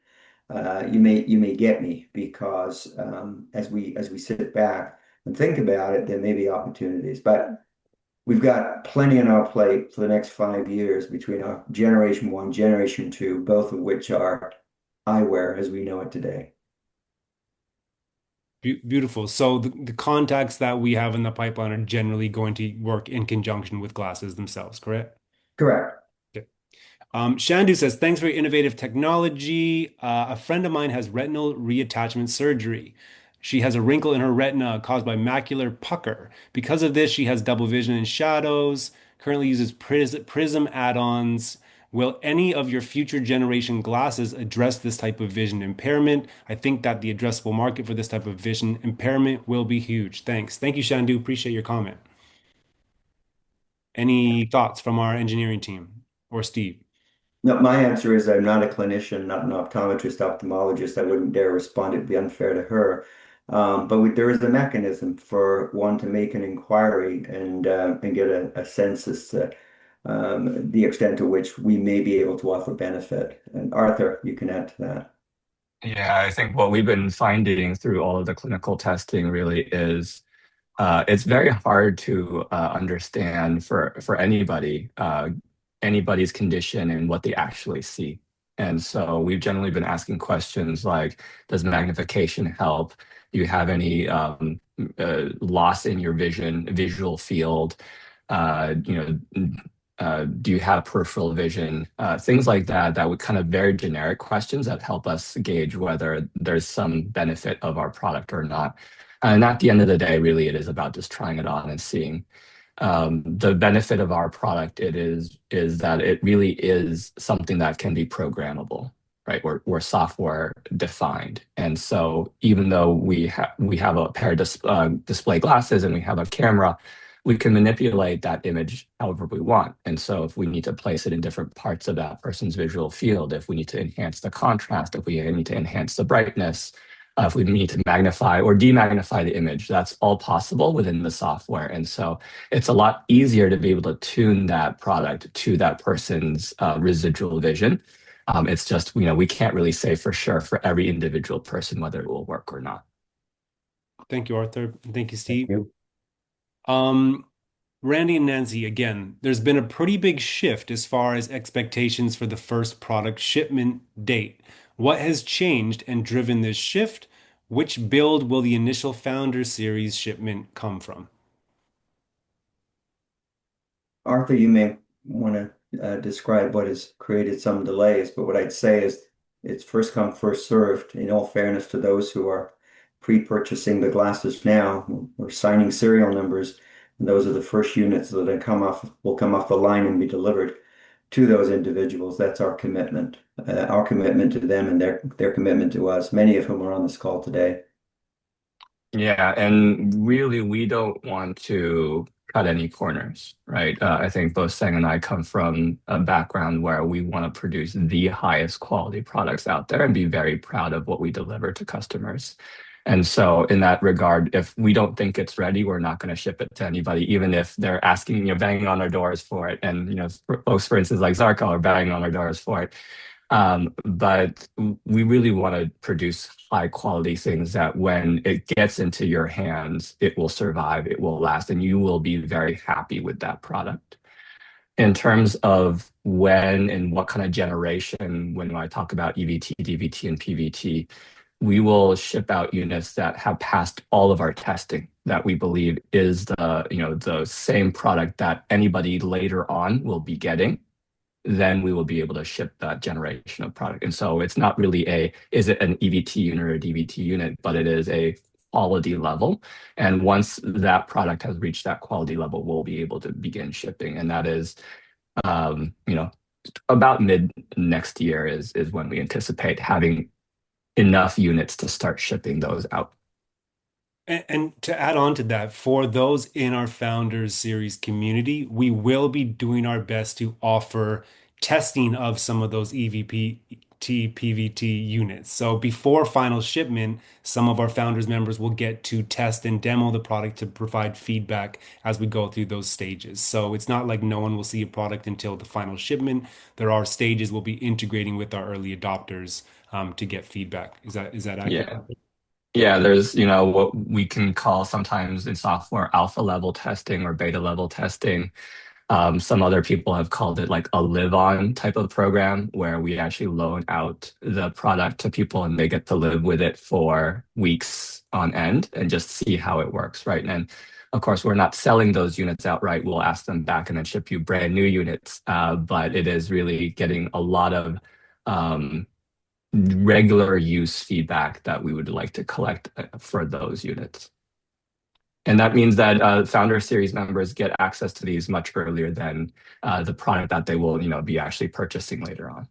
you may get me because as we sit back and think about it, there may be opportunities. But we've got plenty on our plate for the next 5 years between our generation one, generation two, both of which are eyewear as we know it today. Beautiful. So the contacts that we have in the pipeline are generally going to work in conjunction with glasses themselves, correct? Correct. Okay. Shandu says, thanks for your innovative technology. A friend of mine has retinal reattachment surgery. She has a wrinkle in her retina caused by macular pucker. Because of this, she has double vision and shadows, currently uses prism add-ons. Will any of your future generation glasses address this type of vision impairment? I think that the addressable market for this type of vision impairment will be huge. Thanks. Thank you, Shandu. Appreciate your comment. Any thoughts from our engineering team or Steve? No, my answer is I'm not a clinician, not an optometrist, ophthalmologist. I wouldn't dare respond. It'd be unfair to her. There is a mechanism for one to make an inquiry and get a sense as to the extent to which we may be able to offer benefit. And Arthur, you can add to that. Yeah, I think what we've been finding through all of the clinical testing really is it's very hard to understand for anybody anybody's condition and what they actually see. And so we've generally been asking questions like, does magnification help? Do you have any loss in your visual field? Do you have peripheral vision? Things like that, that would kind of very generic questions that help us gauge whether there's some benefit of our product or not. And at the end of the day, really, it is about just trying it on and seeing. The benefit of our product is that it really is something that can be programmable, right? We're software defined, and so even though we have a pair of display glasses and we have a camera, we can manipulate that image however we want. And so if we need to place it in different parts of that person's visual field, if we need to enhance the contrast, if we need to enhance the brightness, if we need to magnify or demagnify the image, that's all possible within the software. And so it's a lot easier to be able to tune that product to that person's residual vision. It's just, we can't really say for sure for every individual person whether it will work or not. Thank you, Arthur. Thank you, Steve. Thank you. Randy and Nancy, again, there's been a pretty big shift as far as expectations for the first product shipment date. What has changed and driven this shift? Which build will the initial Founder Series shipment come from? Arthur, you may want to describe what has created some delays, but what I'd say is it's first come, first served. In all fairness to those who are pre-purchasing the glasses now, we're signing serial numbers, and those are the first units that will come off the line and be delivered to those individuals. That's our commitment to them and their commitment to us, many of whom are on this call today. Yeah, and really, we don't want to cut any corners, right? I think both Zhang and I come from a background where we want to produce the highest quality products out there and be very proud of what we deliver to customers. And so, in that regard, if we don't think it's ready, we're not going to ship it to anybody, even if they're asking, banging on our doors for it. And, folks, for instance, like Zarko are banging on our doors for it. But we really want to produce high quality things that when it gets into your hands, it will survive, it will last, and you will be very happy with that product. In terms of when and what kind of generation, when I talk about EVT, DVT, and PVT, we will ship out units that have passed all of our testing that we believe is the same product that anybody later on will be getting. Then we will be able to ship that generation of product. And so it's not really is it an EVT unit or a DVT unit, but it is a quality level. And once that product has reached that quality level, we'll be able to begin shipping. And that is, um, you know, about mid next year is when we anticipate having enough units to start shipping those out. And to add on to that, for those in our Founders Series community, we will be doing our best to offer testing of some of those EVP, PVT units. So before final shipment, some of our Founders members will get to test and demo the product to provide feedback as we go through those stages. So it's not like no one will see a product until the final shipment. There are stages we'll be integrating with our early adopters to get feedback. Is that accurate? Yeah. Yeah, there's, what we can call sometimes in software alpha level testing or beta level testing. Some other people have called it like a live on type of program where we actually loan out the product to people and they get to live with it for weeks on end and just see how it works, right? And of course, we're not selling those units outright. We'll ask them back and then ship you brand new units. But it is really getting a lot of um, regular use feedback that we would like to collect for those units. And that means that Founder Series members get access to these much earlier than the product that they will, be actually purchasing later on.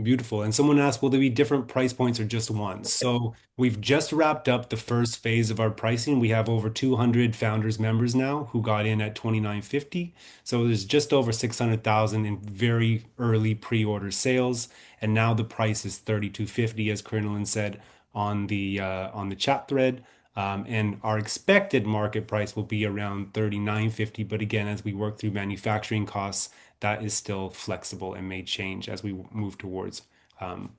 Beautiful. And someone asked, will there be different price points or just one? So we've just wrapped up the first phase of our pricing. We have over 200 founders members now who got in at 29.50. So there's just over 600,000 in very early pre-order sales. And now the price is 32.50, as Colonel said on the chat thread. And our expected market price will be around 39.50. But again, as we work through manufacturing costs, that is still flexible and may change as we move towards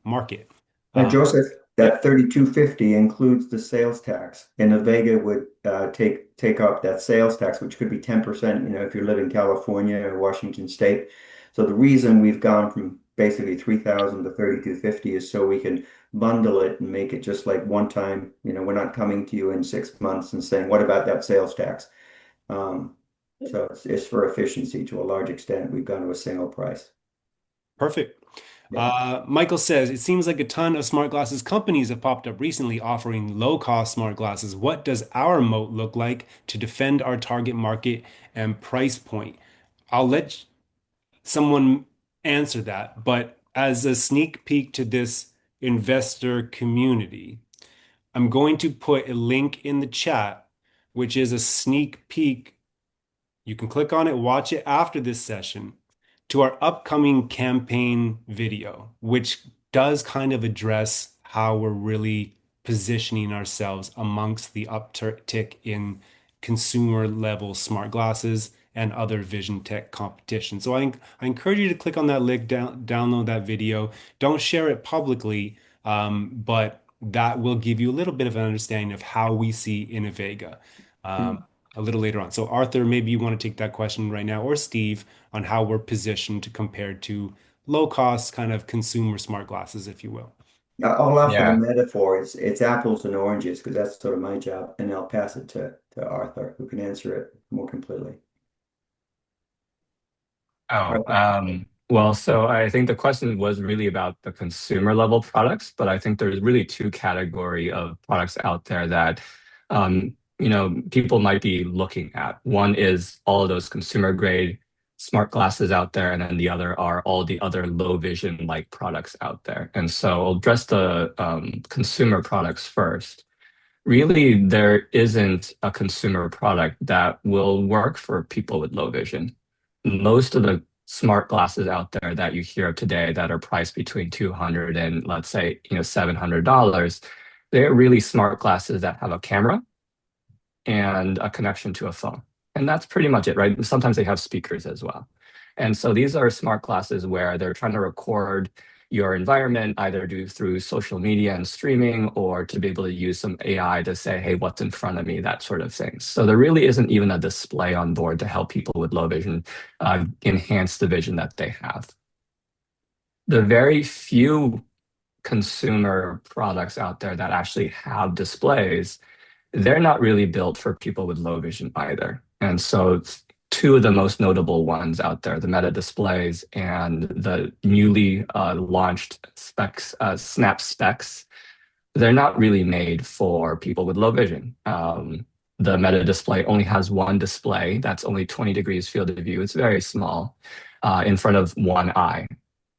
market. Now, Joseph, that 32.50 includes the sales tax, and Innovega would take up that sales tax, which could be 10%, if you live in California or Washington State. So the reason we've gone from basically 3,000 to 32.50 is so we can bundle it and make it just like one time. We're not coming to you in 6 months and saying, what about that sales tax? So it's for efficiency to a large extent. We've gone to a single price. Perfect. Yeah. Michael says, it seems like a ton of smart glasses companies have popped up recently offering low-cost smart glasses. What does our moat look like to defend our target market and price point? I'll let someone answer that, but as a sneak peek to this investor community, I'm going to put a link in the chat, which is a sneak peek. You can click on it, watch it after this session to our upcoming campaign video, which does kind of address how we're really positioning ourselves amongst the uptick in consumer level smart glasses and other vision tech competition. So I encourage you to click on that link, download that video. Don't share it publicly, but that will give you a little bit of an understanding of how we see Innovega a little later on. So Arthur, maybe you want to take that question right now, or Steve, on how we're positioned compared to low cost kind of consumer smart glasses, if you will. I'll offer the Yeah. metaphor. It's apples and oranges because that's sort of my job, and I'll pass it to Arthur, who can answer it more completely. Oh, Arthur. well, so I think the question was really about the consumer level products, but I think there's really two category of products out there that, people might be looking at. One is all of those consumer grade smart glasses out there, and then the other are all the other low vision like products out there. And so I'll address the consumer products first. Really, there isn't a consumer product that will work for people with low vision. Most of the smart glasses out there that you hear of today that are priced between 200 and let's say, $700, they're really smart glasses that have a camera and a connection to a phone. And that's pretty much it, right? Sometimes they have speakers as well. And so these are smart glasses where they're trying to record your environment, either through social media and streaming, or to be able to use some AI to say, hey, what's in front of me, that sort of thing. So there really isn't even a display on board to help people with low vision enhance the vision that they have. The very few consumer products out there that actually have displays, they're not really built for people with low vision either. And so it's two of the most notable ones out there, the Meta displays and the newly launched Snap Specs, they're not really made for people with low vision. The Meta display only has one display that's only 20 degrees field of view. It's very small in front of one eye.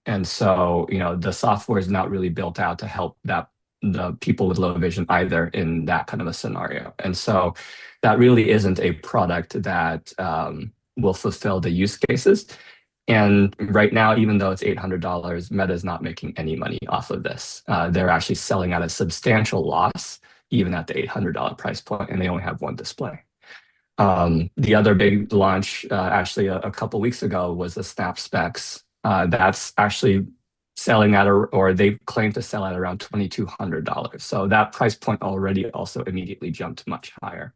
And so, the software is not really built out to help the people with low vision either in that kind of a scenario. And so that really isn't a product that will fulfill the use cases. And right now, even though it's $800, Meta is not making any money off of this. They're actually selling at a substantial loss, even at the $800 price point, and they only have one display. The other big launch, actually a couple weeks ago, was the Snap Specs. That's actually selling at, or they claim to sell at around $2,200. So that price point already also immediately jumped much higher.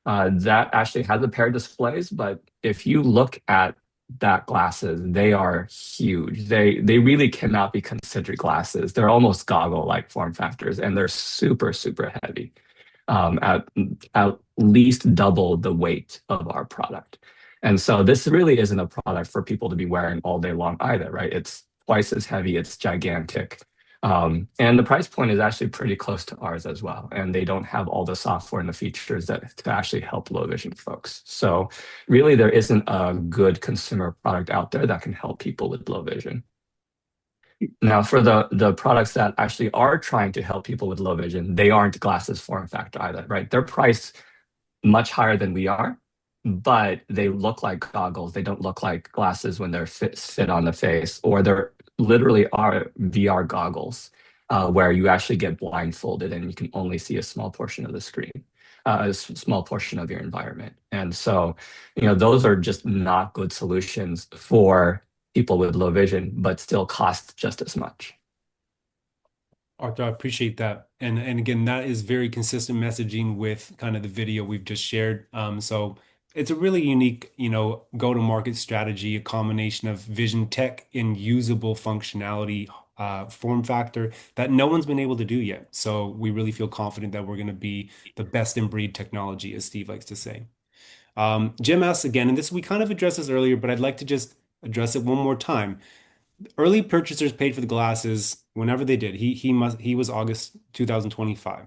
That actually has a pair of displays, but if you look at that glasses, they are huge. They really cannot be considered glasses. They're almost goggle-like form factors, and they're super, super heavy. At least double the weight of our product. And so this really isn't a product for people to be wearing all day long either, right? It's twice as heavy, it's gigantic. And the price point is actually pretty close to ours as well. And they don't have all the software and the features that to actually help low vision folks. So really there isn't a good consumer product out there that can help people with low vision. Now, for the products that actually are trying to help people with low vision, they aren't glasses form factor either, right? They're priced much higher than we are, but they look like goggles. They don't look like glasses when they're fit on the face, or they're literally are VR goggles where you actually get blindfolded and you can only see a small portion of the screen, a small portion of your environment. And so, those are just not good solutions for people with low vision, but still cost just as much. Arthur, I appreciate that. And again, that is very consistent messaging with kind of the video we've just shared. So it's a really unique, go-to-market strategy, a combination of vision tech and usable functionality, form factor that no one's been able to do yet. So we really feel confident that we're going to be the best in breed technology, as Steve likes to say. Jim asks again, and this we kind of addressed this earlier, but I'd like to just address it one more time. Early purchasers paid for the glasses whenever they did. He was August 2025,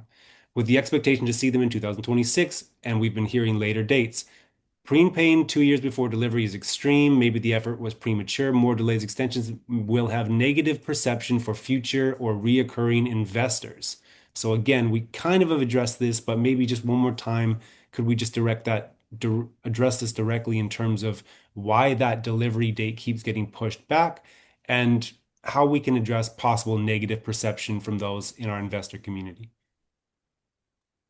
with the expectation to see them in 2026, and we've been hearing later dates. Prepaying 2 years before delivery is extreme. Maybe the effort was premature. More delays, extensions will have negative perception for future or reoccurring investors. So again, we kind of have addressed this, but maybe just one more time, could we just address this directly in terms of why that delivery date keeps getting pushed back and how we can address possible negative perception from those in our investor community?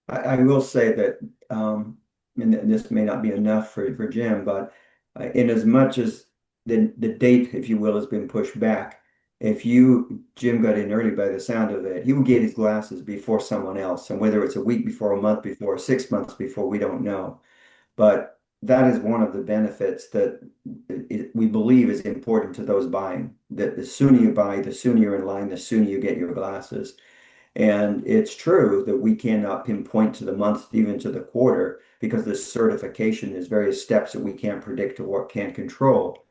I will say that, and this may not be enough for Jim, but in as much as the date, if you will, has been pushed back, if Jim got in early by the sound of it, he would get his glasses before someone else. And whether it's a week before, a month before, 6 months before, we don't know. But that is one of the benefits that we believe is important to those buying. That the sooner you buy, the sooner you're in line, the sooner you get your glasses. And it's true that we cannot pinpoint to the month, even to the quarter, because the certification is various steps that we can't predict or can't control.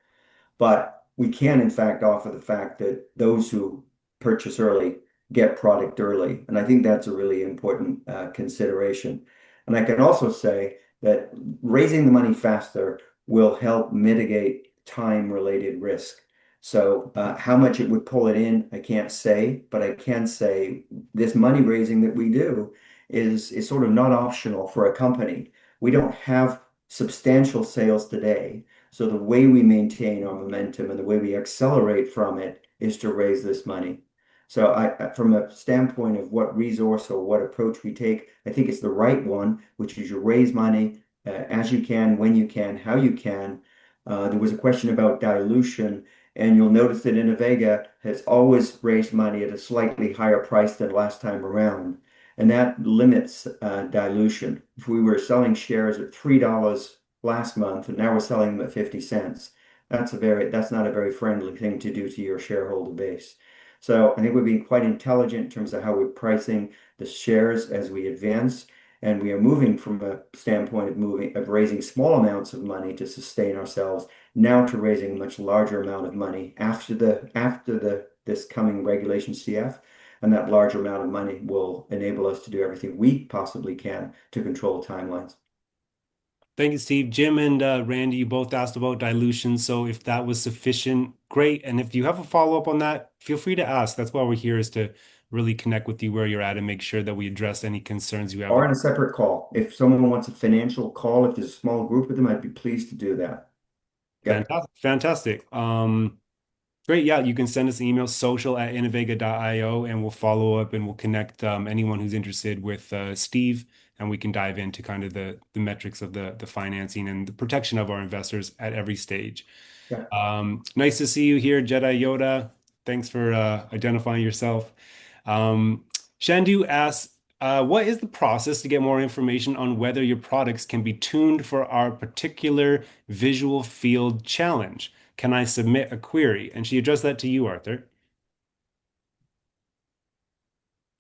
But we can, in fact, offer the fact that those who purchase early get product early. And I think that's a really important consideration. And I can also say that raising the money faster will help mitigate time-related risk. So how much it would pull it in, I can't say, but I can say this money raising that we do is sort of not optional for a company. We don't have substantial sales today. So the way we maintain our momentum and the way we accelerate from it is to raise this money. So from a standpoint of what resource or what approach we take, I think it's the right one, which is you raise money as you can, when you can, how you can. There was a question about dilution, and you'll notice that Innovega has always raised money at a slightly higher price than last time around, and that limits dilution. If we were selling shares at $3 last month, and now we're selling them at 50 cents. That's not a very friendly thing to do to your shareholder base. So I think we're being quite intelligent in terms of how we're pricing the shares as we advance. And we are moving from a standpoint of raising small amounts of money to sustain ourselves now to raising a much larger amount of money after this coming regulation CF. And that larger amount of money will enable us to do everything we possibly can to control timelines. Thank you, Steve. Jim and Randy, you both asked about dilution. So if that was sufficient, great. And if you have a follow-up on that, feel free to ask. That's why we're here, is to really connect with you where you're at and make sure that we address any concerns you have. Or in a separate call. If someone wants a financial call, if there's a small group of them, I'd be pleased to do that. Yeah. Fantastic. Great. Yeah, you can send us an email, social@innovega.io, and we'll follow up and we'll connect anyone who's interested with Steve, and we can dive into kind of the metrics of the financing and the protection of our investors at every stage. Yeah. Nice to see you here, Jedi Yoda. Thanks for identifying yourself. Shandu asks, what is the process to get more information on whether your products can be tuned for our particular visual field challenge? Can I submit a query? And she addressed that to you, Arthur.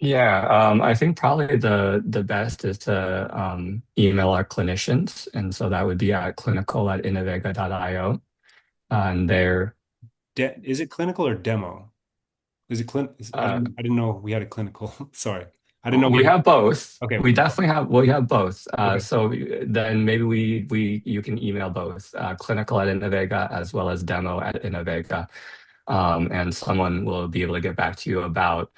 Yeah, I think probably the best is to email our clinicians, and so that would be at clinical@innovega.io, and there. Is it clinical or demo? Is it I didn't know we had a clinical. Sorry, I didn't know We have both. Okay. We definitely have. We have both. Okay. So then maybe you can email both clinical@innovega as well as demo@innovega, and someone will be able to get back to you about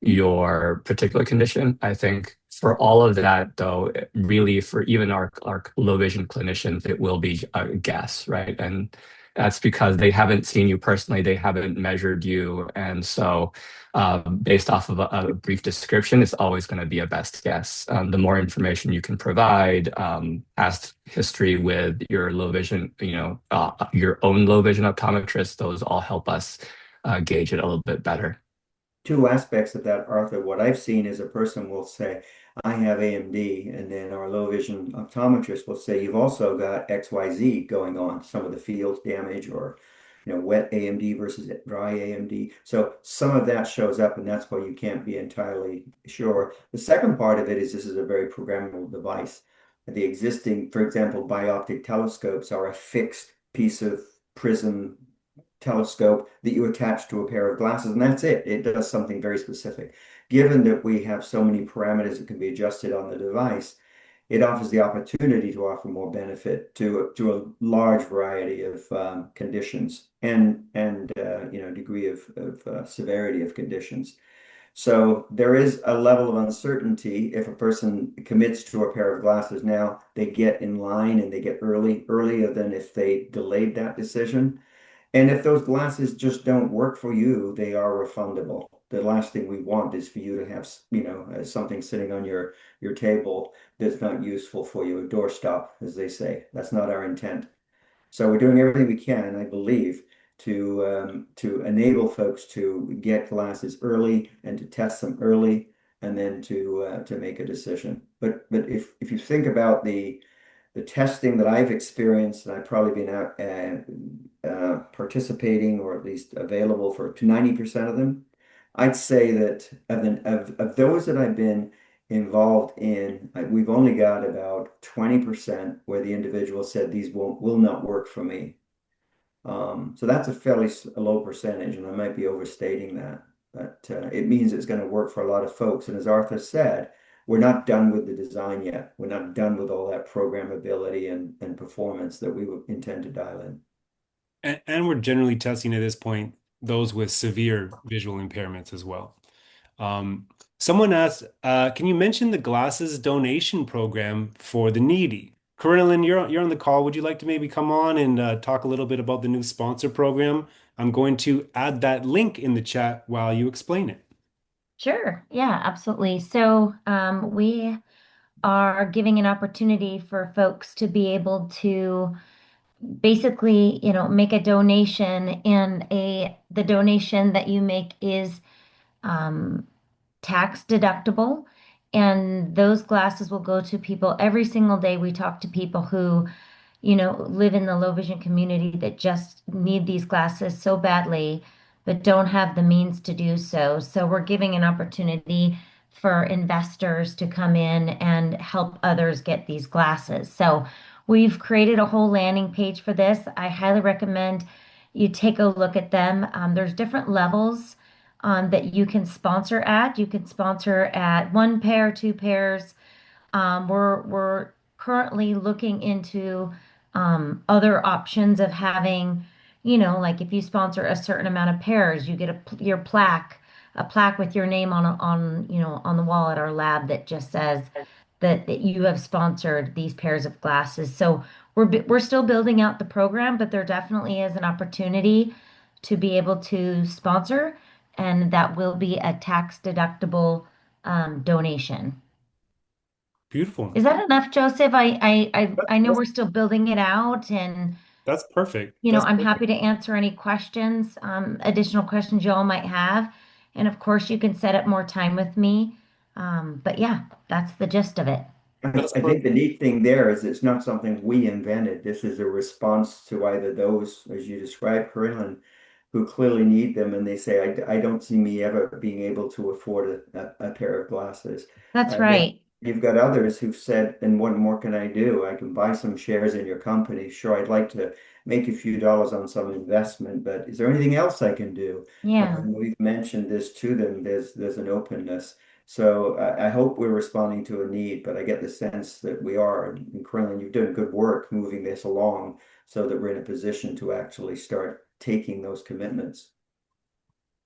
your particular condition. I think for all of that, though, really for even our low vision clinicians, it will be a guess, right? And that's because they haven't seen you personally, they haven't measured you, and so based off of a brief description, it's always going to be a best guess. The more information you can provide, past history with your low vision, your own low vision optometrist, those all help us gauge it a little bit better. Two aspects of that, Arthur. What I've seen is a person will say, I have AMD, and then our low vision optometrist will say, you've also got XYZ going on, some of the field damage or wet AMD versus dry AMD. So some of that shows up, and that's why you can't be entirely sure. The second part of it is this is a very programmable device. The existing, for example, bioptic telescopes are a fixed piece of prism telescope that you attach to a pair of glasses, and that's it. It does something very specific. Given that we have so many parameters that can be adjusted on the device, it offers the opportunity to offer more benefit to a large variety of conditions and degree of severity of conditions. So there is a level of uncertainty if a person commits to a pair of glasses now, they get in line and they get earlier than if they delayed that decision. And if those glasses just don't work for you, they are refundable. The last thing we want is for you to have, something sitting on your table that's not useful for you, a doorstop, as they say. That's not our intent. So we're doing everything we can, I believe, to enable folks to get glasses early and to test them early, and then to make a decision. But if you think about the the testing that I've experienced, and I've probably been out participating or at least available for 90% of them. I'd say that of those that I've been involved in, we've only got about 20% where the individual said these will not work for me. So that's a fairly low percentage, and I might be overstating that, but it means it's going to work for a lot of folks. And as Arthur said, we're not done with the design yet. We're not done with all that programmability and performance that we would intend to dial in. And we're generally testing at this point those with severe visual impairments as well. Someone asked, can you mention the glasses donation program for the needy? Corinne, you're on the call. Would you like to maybe come on and talk a little bit about the new sponsor program? I'm going to add that link in the chat while you explain it. Sure. Yeah, absolutely. So we are giving an opportunity for folks to be able to basically, make a donation, and the donation that you make is um, tax deductible. And those glasses will go to people every single day. We talk to people who live in the low vision community that just need these glasses so badly, but don't have the means to do so. So we're giving an opportunity for investors to come in and help others get these glasses. So we've created a whole landing page for this. I highly recommend you take a look at them. There's different levels that you can sponsor at. You can sponsor at 1 pair, 2 pairs. We're currently looking into other options of having, like if you sponsor a certain amount of pairs, you get your plaque, a plaque with your name on the wall at our lab that just says that you have sponsored these pairs of glasses. So we're still building out the program, but there definitely is an opportunity to be able to sponsor, and that will be a tax deductible donation. Beautiful. Is that enough, Joseph? I know That's, we're still building it out, and that's perfect. That's I'm perfect. happy to answer any questions, additional questions you all might have. And of course, you can set up more time with me. But yeah, that's the gist of it. I, That's I think the perfect. neat thing there is it's not something we invented. This is a response to either those, as you described, Corinne, who clearly need them, and they say, I don't see me ever being able to afford a pair of glasses. That's Then right. you've got others who've said, and what more can I do? I can buy some shares in your company. Sure, I'd like to make a few dollars on some investment, but is there anything else I can do? Yeah. And we've mentioned this to them. There's an openness. So I hope we're responding to a need, but I get the sense that we are. And Carolyn, you've done good work moving this along so that we're in a position to actually start taking those commitments.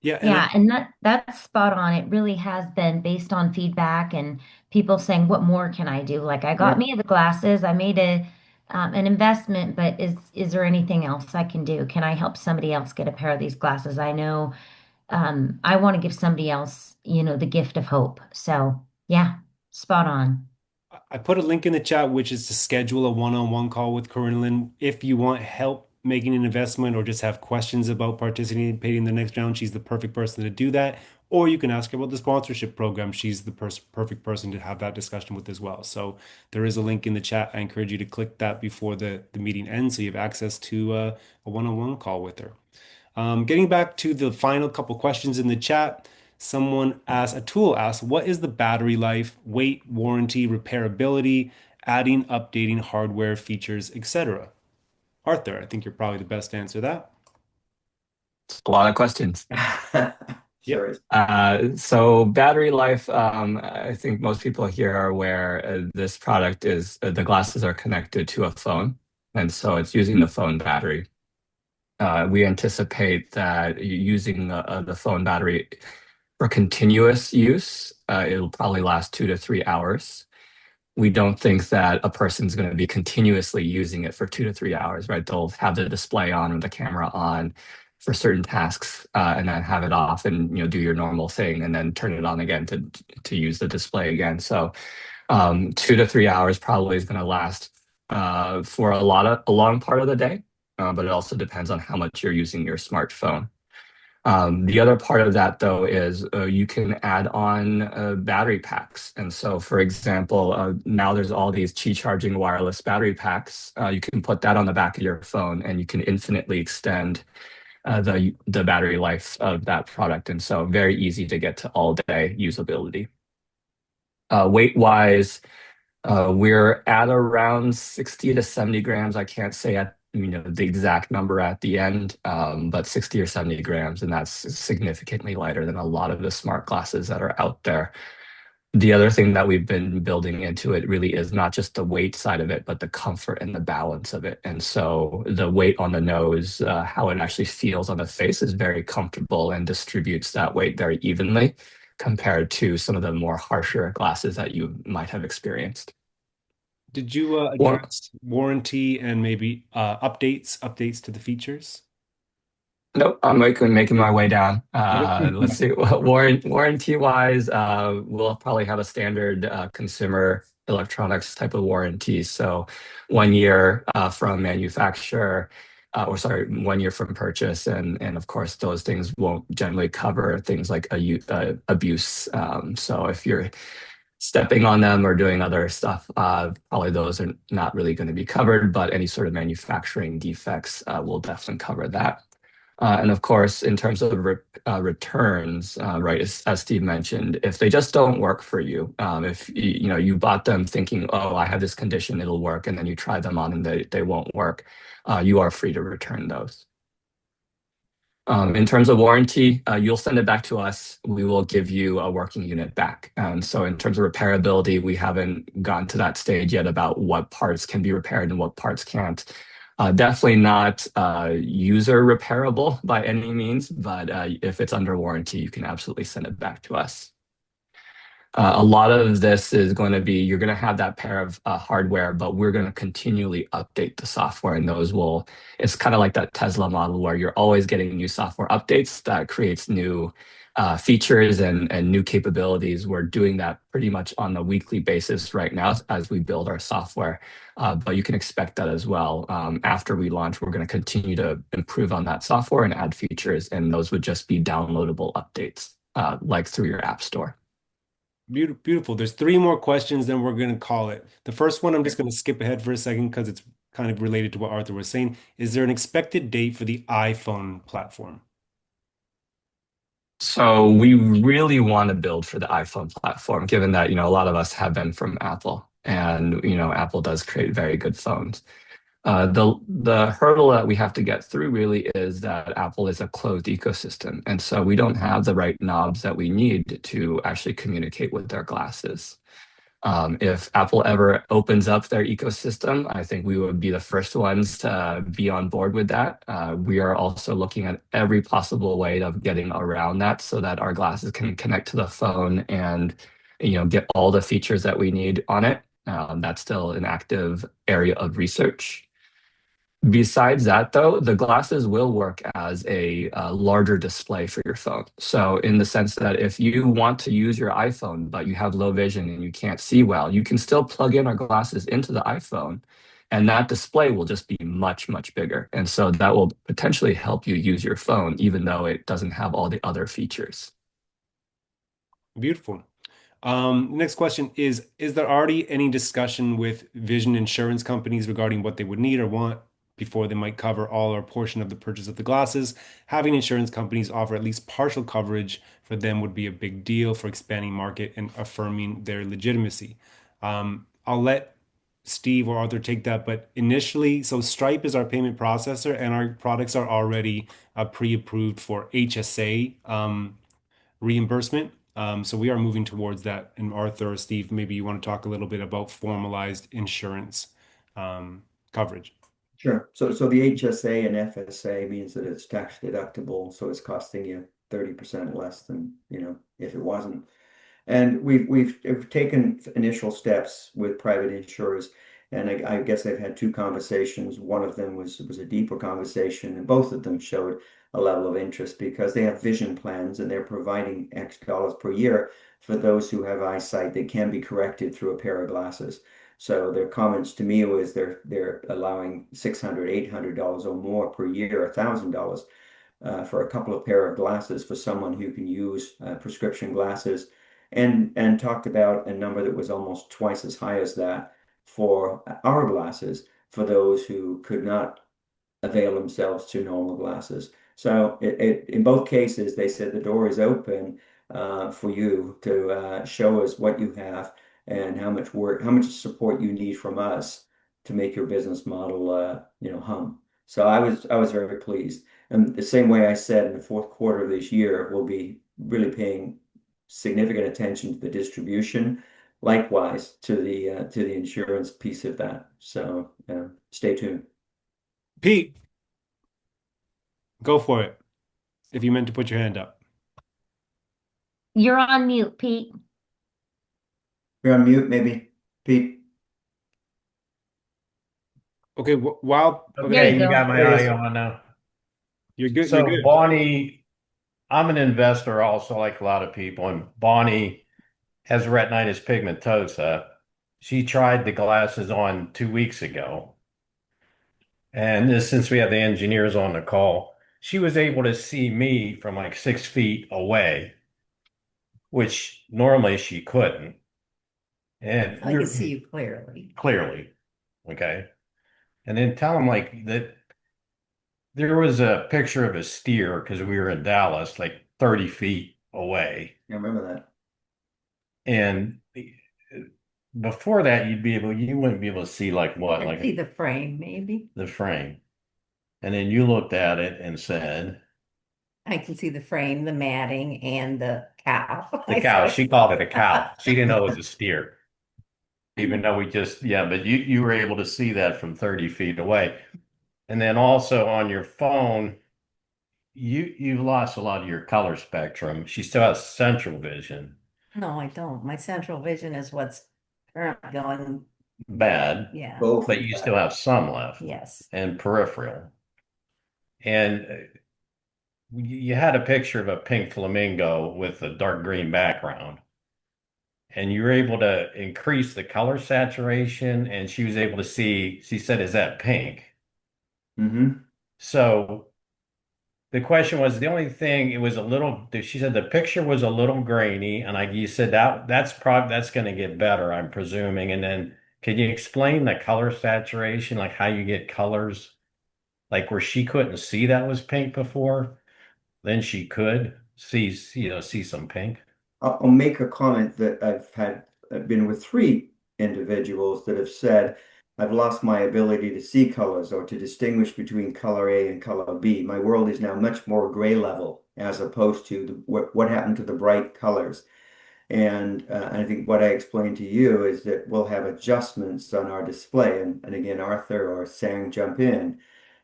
Yeah, and Yeah, and that's spot on. It really has been based on feedback and people saying, "What more can I do?" Like, I got Yeah. me the glasses, I made an investment, but is there anything else I can do? Can I help somebody else get a pair of these glasses? I know I want to give somebody else, the gift of hope. So yeah, spot on. I put a link in the chat, which is to schedule a one-on-one call with Corinne. If you want help making an investment or just have questions about participating in the next round, she's the perfect person to do that. Or you can ask her about the sponsorship program. She's the perfect person to have that discussion with as well. So there is a link in the chat. I encourage you to click that before the meeting ends so you have access to a one-on-one call with her. Getting back to the final couple questions in the chat, a tool asked, what is the battery life, weight, warranty, repairability, adding, updating hardware features, etc.? Arthur, I think you're probably the best to answer that. A lot of questions. Yep. Sorry. So battery life, I think most people here are aware this product is the glasses are connected to a phone, and so it's using the phone battery. We anticipate that using the phone battery for continuous use, it'll probably last 2 to 3 hours. We don't think that a person's going to be continuously using it for 2 to 3 hours, right? They'll have the display on or the camera on for certain tasks, and then have it off and do your normal thing, and then turn it on again to use the display again. So 2 to 3 hours probably is going to last for a long part of the day, but it also depends on how much you're using your smartphone. The other part of that, though, is you can add on battery packs. And so, for example, now there's all these Qi charging wireless battery packs. You can put that on the back of your phone, and you can infinitely extend the battery life of that product. And so, very easy to get to all day usability. Weight wise, we're at around 60 to 70 grams. I can't say the exact number at the end, but 60 or 70 grams, and that's significantly lighter than a lot of the smart glasses that are out there. The other thing that we've been building into it really is not just the weight side of it, but the comfort and the balance of it. And so the weight on the nose, how it actually feels on the face is very comfortable and distributes that weight very evenly compared to some of the more harsher glasses that you might have experienced. Did you address warranty and maybe updates to the features? Nope, I'm making my way down. Let's see. Warranty wise, we'll probably have a standard consumer electronics type of warranty. So 1 year from manufacturer, or sorry, 1 year from purchase, and of course those things won't generally cover things like abuse. So if you're stepping on them or doing other stuff, probably those are not really going to be covered. But any sort of manufacturing defects will definitely cover that. And of course, in terms of returns, right, as Steve mentioned, if they just don't work for you, if you bought them thinking, oh, I have this condition, it'll work, and then you try them on and they won't work, you are free to return those. In terms of warranty, you'll send it back to us. We will give you a working unit back. So in terms of repairability, we haven't gotten to that stage yet about what parts can be repaired and what parts can't. Definitely not user repairable by any means, but if it's under warranty, you can absolutely send it back to us. A lot of this is going to be, you're going to have that pair of hardware, but we're going to continually update the software, and it's kind of like that Tesla model where you're always getting new software updates that creates new features and new capabilities. We're doing that pretty much on a weekly basis right now as we build our software. But you can expect that as well. After we launch, we're going to continue to improve on that software and add features, and those would just be downloadable updates, like through your app store. Beautiful. There's three more questions, then we're going to call it. The first one, I'm just going to skip ahead for a second because it's kind of related to what Arthur was saying. Is there an expected date for the iPhone platform? So we really want to build for the iPhone platform, given that, a lot of us have been from Apple, and, Apple does create very good phones. The hurdle that we have to get through really is that Apple is a closed ecosystem, and so we don't have the right knobs that we need to actually communicate with their glasses. If Apple ever opens up their ecosystem, I think we would be the first ones to be on board with that. We are also looking at every possible way of getting around that so that our glasses can connect to the phone and get all the features that we need on it. That's still an active area of research. Besides that, though, the glasses will work as a larger display for your phone. So in the sense that if you want to use your iPhone, but you have low vision and you can't see well, you can still plug in our glasses into the iPhone, and that display will just be much, much bigger. And so that will potentially help you use your phone, even though it doesn't have all the other features. Beautiful. Next question is there already any discussion with vision insurance companies regarding what they would need or want before they might cover all or portion of the purchase of the glasses? Having insurance companies offer at least partial coverage for them would be a big deal for expanding market and affirming their legitimacy. I'll let Steve or Arthur take that, but initially, so Stripe is our payment processor, and our products are already pre-approved for HSA reimbursement. So we are moving towards that. And Arthur or Steve, maybe you want to talk a little bit about formalized insurance coverage. Sure. So the HSA and FSA means that it's tax deductible, so it's costing you 30% less than, if it wasn't. And we've taken initial steps with private insurers, and I guess I've had two conversations. One of them was a deeper conversation, and both of them showed a level of interest because they have vision plans and they're providing X dollars per year for those who have eyesight that can be corrected through a pair of glasses. So their comments to me was they're allowing $600, $800 or more per year, $1,000 for a couple of pair of glasses for someone who can use prescription glasses, and talked about a number that was almost twice as high as that for our glasses for those who could not avail themselves to normal glasses. So in both cases, they said the door is open for you to show us what you have and how much work, how much support you need from us to make your business model, hum. So I was very pleased. And the same way I said in the fourth quarter of this year, we'll be really paying significant attention to the distribution, likewise to the insurance piece of that. So stay tuned. Pete, go for it. If you meant to put your hand up. You're on mute, Pete. You're on mute, maybe, Pete. Okay, while There Okay, you you go. got my There it is. audio on now. You're good. So You're good. Bonnie, I'm an investor also, like a lot of people, and Bonnie has retinitis pigmentosa. She tried the glasses on 2 weeks ago. And since we have the engineers on the call, she was able to see me from like 6 feet away, which normally she couldn't. And I can see you clearly. clearly, okay. And then tell them like that there was a picture of a steer because we were in Dallas, like 30 feet away. I remember that. And before that, you wouldn't be able to see like what, I like see the frame, maybe. the frame. And then you looked at it and said, I can see the frame, the matting, and the cow. the cow. She called it a cow. She didn't know it was a steer. Even though but you were able to see that from 30 feet away. And then also on your phone, you've lost a lot of your color spectrum. She still has central vision. No, I don't. My central vision is what's currently going. Bad, Yeah. Both. but you still have some left. Yes. And peripheral. And you had a picture of a pink flamingo with a dark green background. And you were able to increase the color saturation, and she was able to see, she said, "Is that pink?" Mm-hmm. So the question was, the only thing, it was a little, she said the picture was a little grainy, and you said that's going to get better, I'm presuming. And then can you explain the color saturation, like how you get colors, like where she couldn't see that was pink before, then she could see some pink. I'll make a comment that I've been with three individuals that have said, I've lost my ability to see colors or to distinguish between color A and color B. My world is now much more gray level as opposed to what happened to the bright colors. And I think what I explained to you is that we'll have adjustments on our display. And again, Arthur or Zhang jump in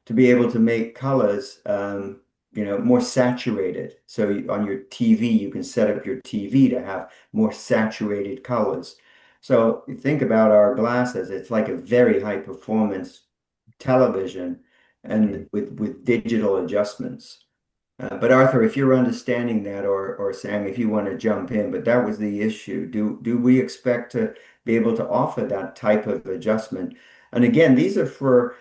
to be able to make colors more saturated. So on your TV, you can set up your TV to have more saturated colors. So you think about our glasses, it's like a very high performance television and with digital adjustments. But Arthur, if you're understanding that, or Sam, if you want to jump in, but that was the issue. Do we expect to be able to offer that type of adjustment? And again, these are for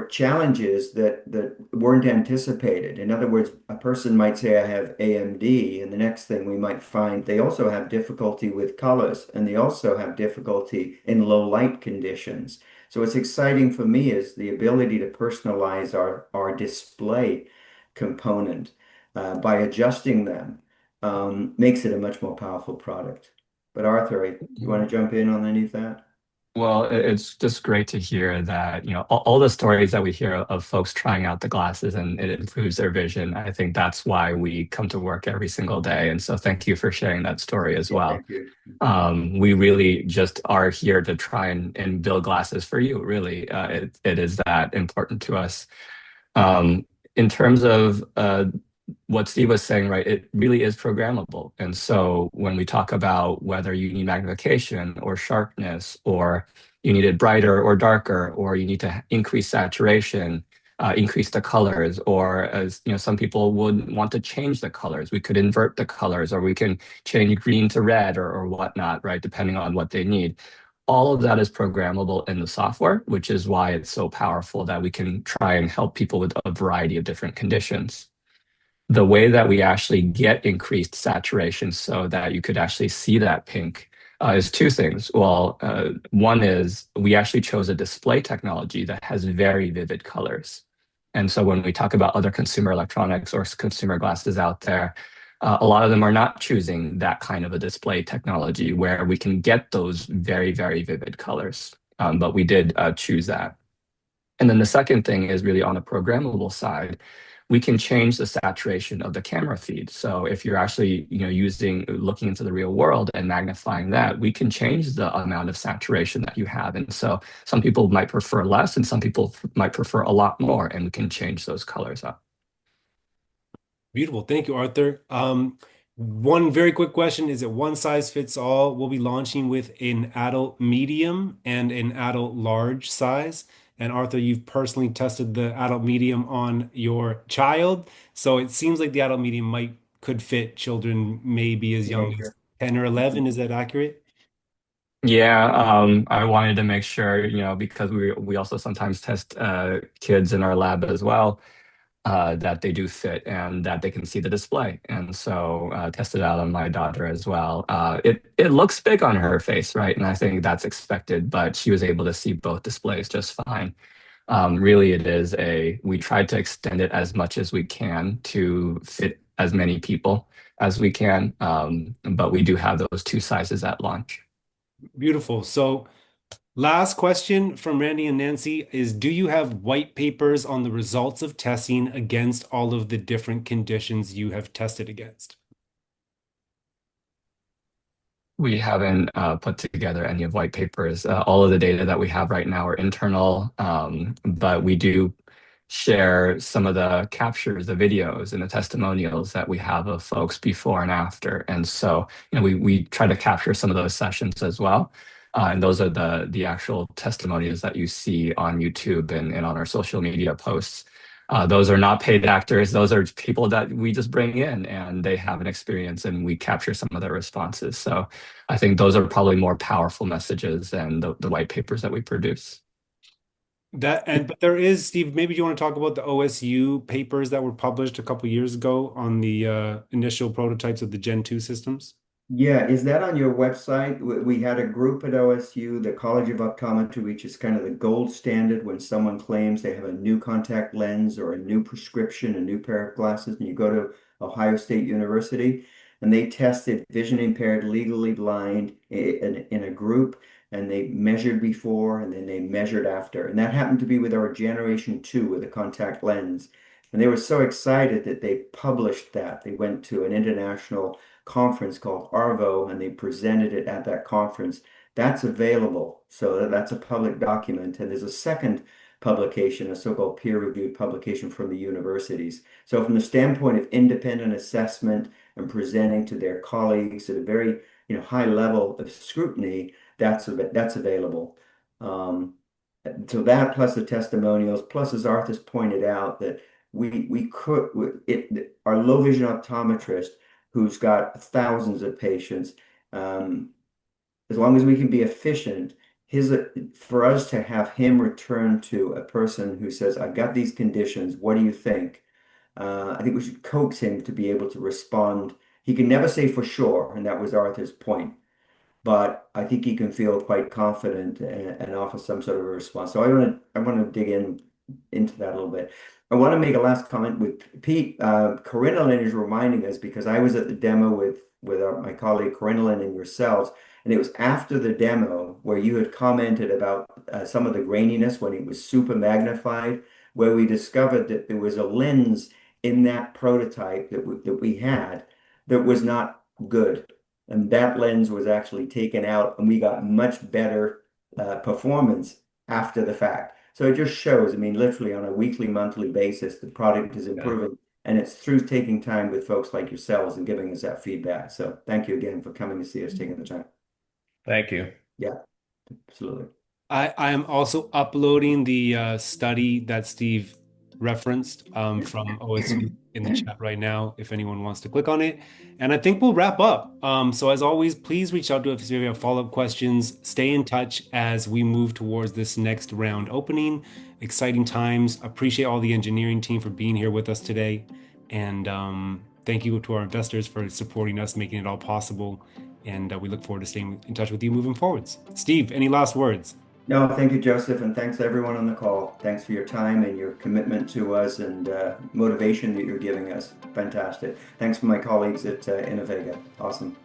challenges that weren't anticipated. In other words, a person might say, I have AMD, and the next thing we might find they also have difficulty with colors, and they also have difficulty in low light conditions. So what's exciting for me is the ability to personalize our display component by adjusting them makes it a much more powerful product. But Arthur, you want to jump in on any of that? Well, it's just great to hear that, all the stories that we hear of folks trying out the glasses and it improves their vision. I think that's why we come to work every single day. And so thank you for sharing that story as well. Thank you. We really just are here to try and build glasses for you, really. It is that important to us. In terms of what Steve was saying, right, it really is programmable. And so when we talk about whether you need magnification or sharpness, or you need it brighter or darker, or you need to increase saturation, increase the colors, or as some people would want to change the colors, we could invert the colors, or we can change green to red or whatnot, right, depending on what they need. All of that is programmable in the software, which is why it's so powerful that we can try and help people with a variety of different conditions. the way that we actually get increased saturation so that you could actually see that pink is two things. Well, one is we actually chose a display technology that has very vivid colors. And so when we talk about other consumer electronics or consumer glasses out there, a lot of them are not choosing that kind of a display technology where we can get those very, very vivid colors. But we did choose that. And then the second thing is really on the programmable side, we can change the saturation of the camera feed. So if you're actually, looking into the real world and magnifying that, we can change the amount of saturation that you have. And so some people might prefer less and some people might prefer a lot more, and we can change those colors up. Beautiful. Thank you, Arthur. One very quick question. Is it one size fits all? We'll be launching with an adult medium and an adult large size. And Arthur, you've personally tested the adult medium on your child. So it seems like the adult medium could fit children maybe as young as 10 or 11. Is that accurate? Yeah, I wanted to make sure, because we also sometimes test kids in our lab as well, that they do fit and that they can see the display. And so tested out on my daughter as well. It looks big on her face, right? And I think that's expected, but she was able to see both displays just fine. Really, we tried to extend it as much as we can to fit as many people as we can. But we do have those two sizes at launch. Beautiful. So last question from Randy and Nancy is, do you have white papers on the results of testing against all of the different conditions you have tested against? We haven't put together any of white papers. All of the data that we have right now are internal, but we do share some of the captures, the videos, and the testimonials that we have of folks before and after. And so, we try to capture some of those sessions as well. And those are the actual testimonials that you see on YouTube and on our social media posts. Those are not paid actors. Those are people that we just bring in and they have an experience and we capture some of their responses. So I think those are probably more powerful messages than the white papers that we produce. But there is, Steve, maybe you want to talk about the OSU papers that were published a couple years ago on the initial prototypes of the Gen 2 systems? Yeah, is that on your website? We had a group at OSU, the College of Optometry, which is kind of the gold standard when someone claims they have a new contact lens or a new prescription, a new pair of glasses, and you go to Ohio State University, and they tested vision impaired, legally blind in a group, and they measured before and then they measured after. And that happened to be with our Generation 2 with a contact lens. And they were so excited that they published that. They went to an international conference called ARVO and they presented it at that conference. That's available. So that's a public document. And there's a second publication, a so-called peer-reviewed publication from the universities. So from the standpoint of independent assessment and presenting to their colleagues at a very high level of scrutiny, that's available. So that plus the testimonials, plus as Arthur's pointed out that our low vision optometrist who's got thousands of patients. As long as we can be efficient, for us to have him return to a person who says, I've got these conditions, what do you think? I think we should coax him to be able to respond. He can never say for sure, and that was Arthur's point. But I think he can feel quite confident and offer some sort of a response. So I want to dig into that a little bit. I want to make a last comment with Pete. Corinna Lynn is reminding us because I was at the demo with my colleague Corinna Lynn and yourselves, and it was after the demo where you had commented about some of the graininess when it was super magnified, where we discovered that there was a lens in that prototype that we had that was not good. And that lens was actually taken out, and we got much better performance after the fact. So it just shows, I mean, literally on a weekly, monthly basis, the product is improving. And it's through taking time with folks like yourselves and giving us that feedback. So thank you again for coming to see us, taking the time. Thank you. Yeah, absolutely. I am also uploading the study that Steve referenced from OSU in the chat right now, if anyone wants to click on it. And I think we'll wrap up. So as always, please reach out to us if you have follow-up questions. Stay in touch as we move towards this next round opening. Exciting times. Appreciate all the engineering team for being here with us today. And thank you to our investors for supporting us, making it all possible. And we look forward to staying in touch with you moving forwards. Steve, any last words? No, thank you, Joseph, and thanks to everyone on the call. Thanks for your time and your commitment to us and motivation that you're giving us. Fantastic. Thanks for my colleagues at Innovega. Awesome.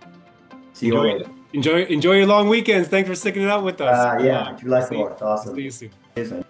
See you all later. Enjoy your long weekends. Thanks for sticking it out with us. Yeah, July See 4th. Awesome. you soon. Cheers, man.